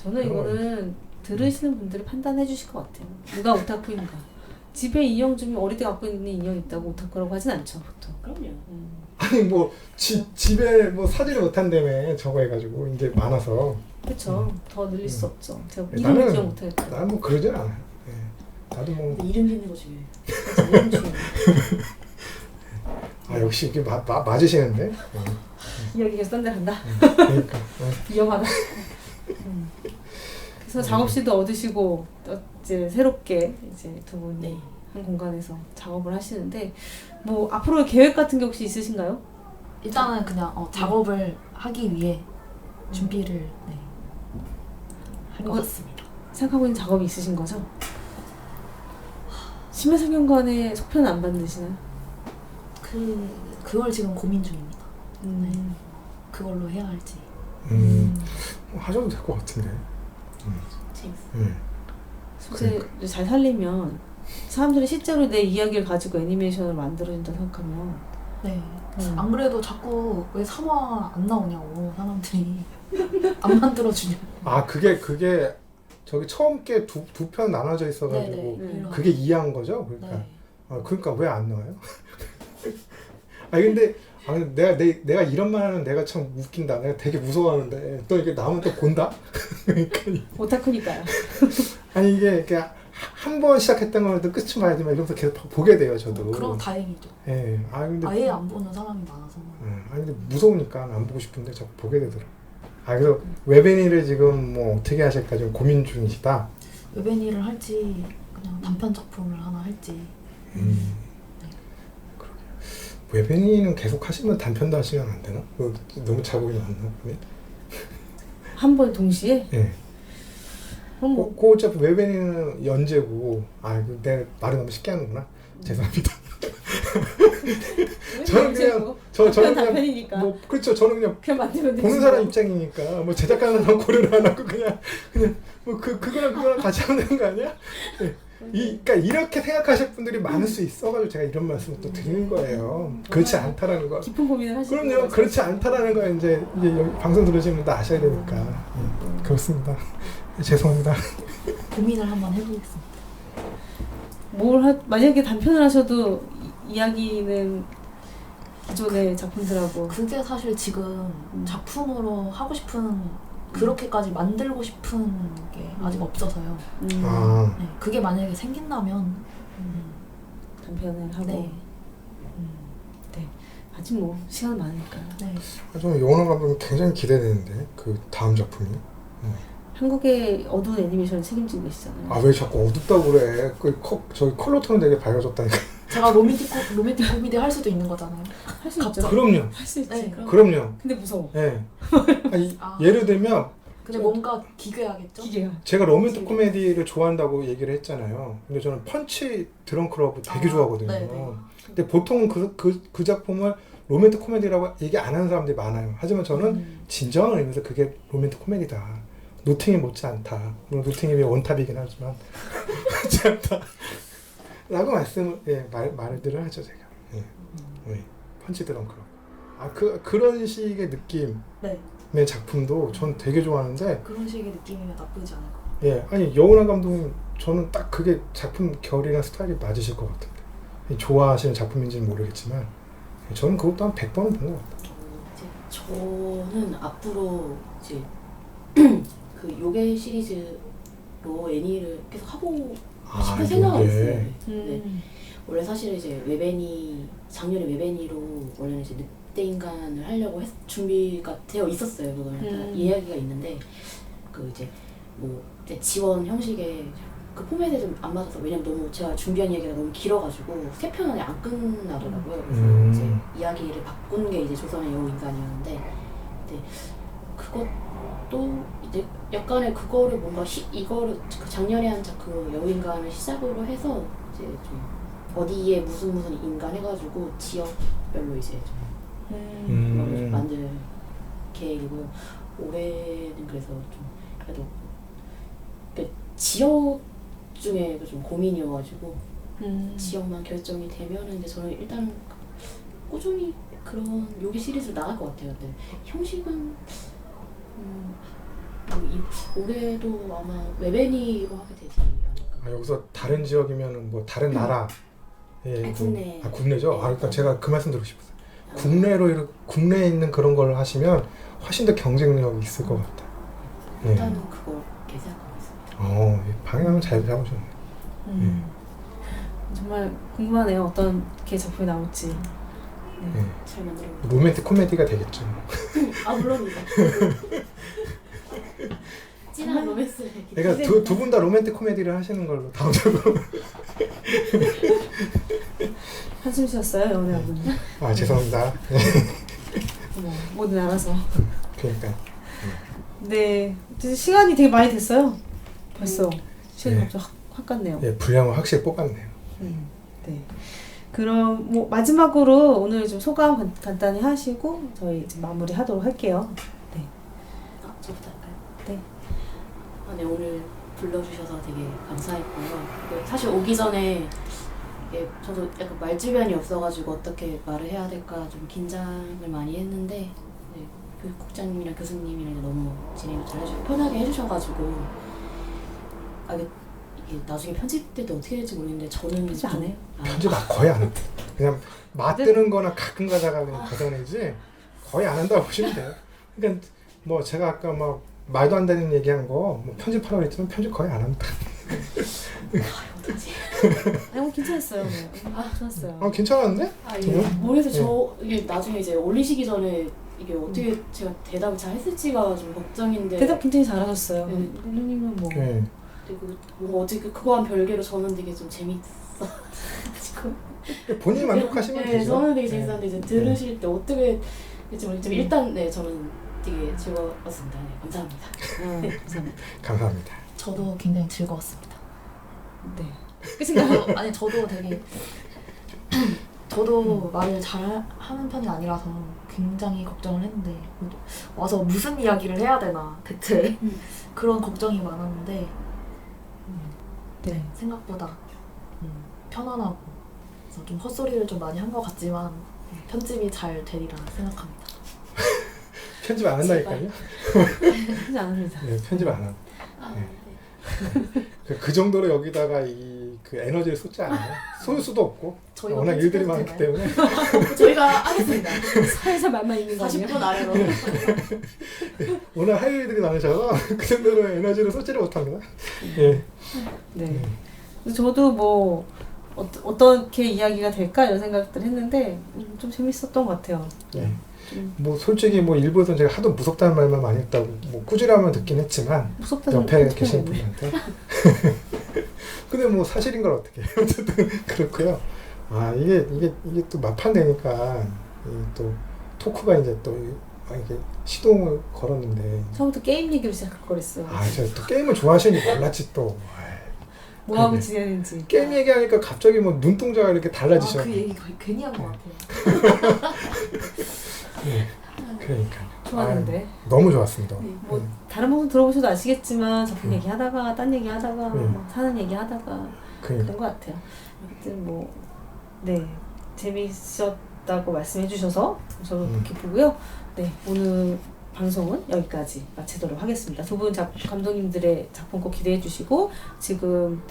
저는 이거는 들으시는 분들이 판단해 주실 것 같아요. 누가 오타쿠인가. 집에 인형 중에 어릴 때 갖고 있는 인형이 있다고 오타쿠라고 하진 않죠 보통. 그럼요. 아니 뭐 집에 뭐 사지를 못한다며 저거 해가지고 이제 많아서 그렇죠. 더 늘릴 수 없죠. 제가 나는- 이름을 기억 못하겠다. 나는 뭐 그러진 않아요. 예. 나도 뭐 근데 이름 짓는 거 중요해요. 이름 중에 역시 이게 맞으시는데. 이야기 계속 딴데 간다. 그러니까 위험하다. 그래서 작업실도 얻으시고 이제 새롭게 이제 두 분이 네. 한 공간에서 작업을 하시는데 뭐 앞으로의 계획 같은 게 혹시 있으신가요? 일단은 그냥 작업을 하기 위해 준비를 할 것 뭔가 같습니다. 생각하고 있는 작업이 있으신 거죠? 심해상경관의 속편 안 만드시나요? 그걸 지금 고민 중입니다. 그걸로 해야 할지. 뭐 하셔도 될 것 같은데. 재밌어. 소재를 잘 살리면 사람들이 실제로 내 이야기를 가지고 애니메이션을 만들어준다 생각하면 네. 안 그래도 자꾸 왜 3화 안 나오냐고 사람들이 안 만들어주냐고. 아 그게 저기 처음 게 두 편 나눠져 있어가지고 네네. 그게 이해한 거죠? 그러니까 네. 그러니까 왜 안 나와요? 근데 내가 이런 말 하는 내가 참 웃긴다. 내가 되게 무서워하는데 또 이게 나오면 또 본다. 그러니까 오타쿠니까요. 아니 이게 한 번 시작했던 거는 또 끝이 봐야지만 이러면서 계속 보게 돼요 저도. 그럼 다행이죠. 예. 근데 아예 안 보는 사람이 많아서. 근데 무서우니까 안 보고 싶은데 자꾸 보게 되더라고. 그래서 웹애니를 지금 뭐 어떻게 하실까 좀 고민 중이시다. 웹애니를 할지 그냥 단편 작품을 하나 할지. 웹애니는 계속 하시면 단편도 하시면 안 되나? 너무 자국이 많나? 한 번 동시에? 예. 그럼 뭐 그 어차피 웹애니는 연재고 내가 말을 너무 쉽게 하는구나. 죄송합니다. 저는 그냥 저는 그냥 단편이니까. 뭐 그렇죠. 저는 그냥 만들면 되지. 보는 사람 입장이니까 뭐 제작하는 사람 고려를 안 하고 그냥 뭐 그거랑 같이 하면 되는 거 아니야? 네. 그러니까 이렇게 생각하실 분들이 많을 수 있어가지고 제가 이런 말씀을 또 드리는 거예요. 그렇지 않다라는 거. 깊은 고민을 하시는 그럼요. 그렇지 않다라는 거 이제 여기 방송 들으시는 분도 아셔야 되니까. 그렇습니다. 죄송합니다. 고민을 한번 해보겠습니다. 만약에 단편을 하셔도 이야기는 기존의 작품들하고 그게 사실 지금 작품으로 하고 싶은 그렇게까지 만들고 싶은 게 아직 없어서요. 네, 그게 만약에 생긴다면 단편을 하고 네. 네. 아직 뭐 시간 많으니까요. 네. 좀 영원한 감독이 굉장히 기대되는데 그 다음 작품이. 한국의 어두운 애니메이션을 책임지고 계시잖아요. 왜 자꾸 어둡다고 그래? 저기 컬러 톤은 되게 밝아졌다니까. 제가 로맨틱 코미디 할 수도 있는 거잖아요. 할 수 있죠. 그럼요. 할 수 있지. 네. 그럼요. 근데 무서워. 예. 예를 들면 근데 뭔가 기괴하겠죠? 기계가. 제가 로맨틱 코미디를 좋아한다고 얘기를 했잖아요. 근데 저는 펀치 드렁크러브 되게 좋아하거든요. 네네. 근데 보통은 그 작품을 로맨틱 코미디라고 얘기 안 하는 사람들이 많아요. 하지만 저는 진정한 의미에서 그게 로맨틱 코미디다. 노팅이 못지않다. 물론 노팅이 원탑이긴 하지만 못지않다. 라고 말들을 하죠 제가. 펀치 드렁크러브. 그런 식의 느낌의 네. 작품도 전 되게 좋아하는데. 그런 식의 느낌이면 나쁘지 않을 것 같아요. 아니 여운한 감독님 저는 딱 그게 작품 결이랑 스타일이 맞으실 것 같은데 좋아하시는 작품인지는 모르겠지만 저는 그것도 한 100번은 본 것 같아요. 저는 앞으로 이제 그 요괴 시리즈로 애니를 계속 하고 싶은 생각은 있어요. 네. 원래 사실은 이제 작년에 웹애니로 원래는 이제 늑대 인간을 하려고 준비가 되어 있었어요. 그거는 이야기가 있는데 이제 지원 형식의 그 포맷에 좀 안 맞아서 왜냐면 너무 제가 준비한 이야기가 너무 길어가지고 3편 안에 안 끝나더라고요. 그래서 이제 이야기를 바꾼 게 이제 조선의 여우 인간이었는데 그것도 이제 약간의 그거를 뭔가 이거를 그 작년에 한 그 여우 인간을 시작으로 해서 이제 좀 어디에 무슨 인간 해가지고 지역별로 이제 좀 만들 계획이고요. 올해는 그래서 좀 그래도 지역 중에 좀 고민이어가지고 지역만 결정이 되면은 이제 저는 일단 꾸준히 그런 요기 시리즈로 나갈 것 같아요. 근데 형식은 올해도 아마 웹애니로 하게 되지 않을까. 여기서 다른 지역이면은 뭐 다른 나라. 국내. 국내죠. 그러니까 제가 그 말씀 드리고 싶었어요. 국내에 있는 그런 걸 하시면 훨씬 더 경쟁력이 있을 것 같아요. 일단은 그거 생각하고 있습니다. 방향은 잘 잡으셨네요. 정말 궁금하네요. 어떤 게 작품이 나올지. 잘 만들어. 로맨틱 코미디가 되겠죠. 물론이죠. 찐한 로맨스. 그러니까 두 분 다 로맨틱 코미디를 하시는 걸로 다음 작품. 한숨 쉬었어요, 연애하고는. 죄송합니다. 뭐든 알아서. 그러니까. 네, 이제 시간이 되게 많이 됐어요. 벌써 시간이 확 갔네요. 분량을 확실히 뽑았네요. 네. 그럼 마지막으로 오늘 좀 소감 간단히 하시고 저희 이제 마무리하도록 할게요. 네. 저부터 할까요? 네. 네, 오늘 불러주셔서 되게 감사했고요. 사실 오기 전에 예, 저도 약간 말주변이 없어가지고 어떻게 말을 해야 될까 좀 긴장을 많이 했는데 네, 국장님이랑 교수님이랑 이제 너무 진행을 잘 편하게 해주셔가지고 이게 나중에 편집될 때 어떻게 될지 모르겠는데 저는 편집 안 해요? 편집 거의 안 해. 그냥 맞드는 거나 가끔 가다가 그냥 걷어내지 거의 안 한다고 보시면 돼요. 그러니까 뭐 제가 아까 막 말도 안 되는 얘기한 거 뭐 편집하라고 그랬지만 편집 거의 안 합니다. 어떡하지? 아니 괜찮았어요. 좋았어요. 괜찮았는데? 이게 모르겠어요. 이게 나중에 이제 올리시기 전에 이게 어떻게 제가 대답을 잘 했을지가 좀 걱정인데 대답 굉장히 잘하셨어요. 네. 누님은 뭐 네. 그리고 뭔가 어떻게 그거와 별개로 저는 되게 좀 재밌어. 본인이 만족하시면 네, 되죠. 저는 되게 재밌었는데 이제 들으실 때 어떻게 될지 모르겠지만 일단 네 저는 되게 즐거웠습니다. 네, 감사합니다. 감사합니다. 감사합니다. 저도 굉장히 즐거웠습니다. 네. 저도 되게 저도 말을 잘 하는 편이 아니라서 굉장히 걱정을 했는데 와서 무슨 이야기를 해야 되나 대체 그런 걱정이 많았는데 네. 생각보다 편안하고 그래서 좀 헛소리를 좀 많이 한 것 같지만 편집이 잘 되리라 생각합니다. 편집 안 한다니까요. 하지 않습니다. 네, 편집 안 합니다. 네. 그 정도로 여기다가 그 에너지를 쏟지 않아요. 쏠 수도 없고 저희가 워낙 일들이 편집해도 많기 되나요? 때문에 저희가 하겠습니다. 사회사 말만 있는 거 아니에요? 40분 아래로. 오늘 할 일들이 많으셔서 그 정도로 에너지를 쏟지를 못합니다. 예. 네. 그래서 저도 뭐 어떻게 이야기가 될까 이런 생각들 했는데 좀 재밌었던 것 같아요. 예. 뭐 솔직히 뭐 일부에서 제가 하도 무섭다는 말만 많이 했다고 뭐 꾸지람은 듣긴 했지만 무섭다는 옆에 어떻게 계신 해야 되나? 분한테 근데 뭐 사실인 걸 어떻게 해요. 어쨌든 그렇고요. 이게 또 막판 되니까 또 토크가 이제 또 이렇게 시동을 걸었는데 처음부터 게임 얘기로 시작할 거랬어요. 제가 또 게임을 좋아하시니 몰랐지 또. 뭐 하고 그래. 지내는지. 게임 얘기하니까 갑자기 뭐 눈동자가 이렇게 달라지셔. 그 얘기 거의 괜히 한 것 같아요. 네. 그러니까. 좋았는데. 너무 좋았습니다. 뭐 다른 방송 들어보셔도 아시겠지만 작품 얘기하다가 딴 얘기하다가 네. 막 사는 얘기하다가 그러니까. 그런 것 같아요. 아무튼 뭐 네 재미있었다고 말씀해 주셔서 저도 그렇게 보고요. 네 오늘 방송은 여기까지 마치도록 하겠습니다. 두 분 감독님들의 작품 꼭 기대해 주시고 지금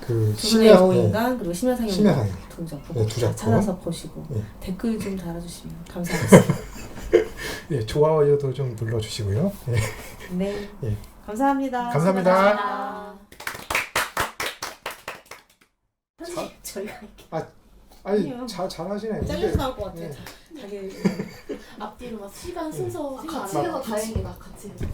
그 두 분의 여우인간 그리고 심야상영 심야상영. 두 작품 네, 두 작품. 찾아서 보시고 네. 댓글 좀 달아주시면 감사하겠습니다. 예, 좋아요도 좀 눌러주시고요. 예. 네 예. 감사합니다. 감사합니다. 편집 저희가 이렇게 아니요. 잘하시네. 잘려서 나올 것 같아요. 네. 자기 앞뒤로 막 시간 순서 같이 해서 다행이다. 같이 해서.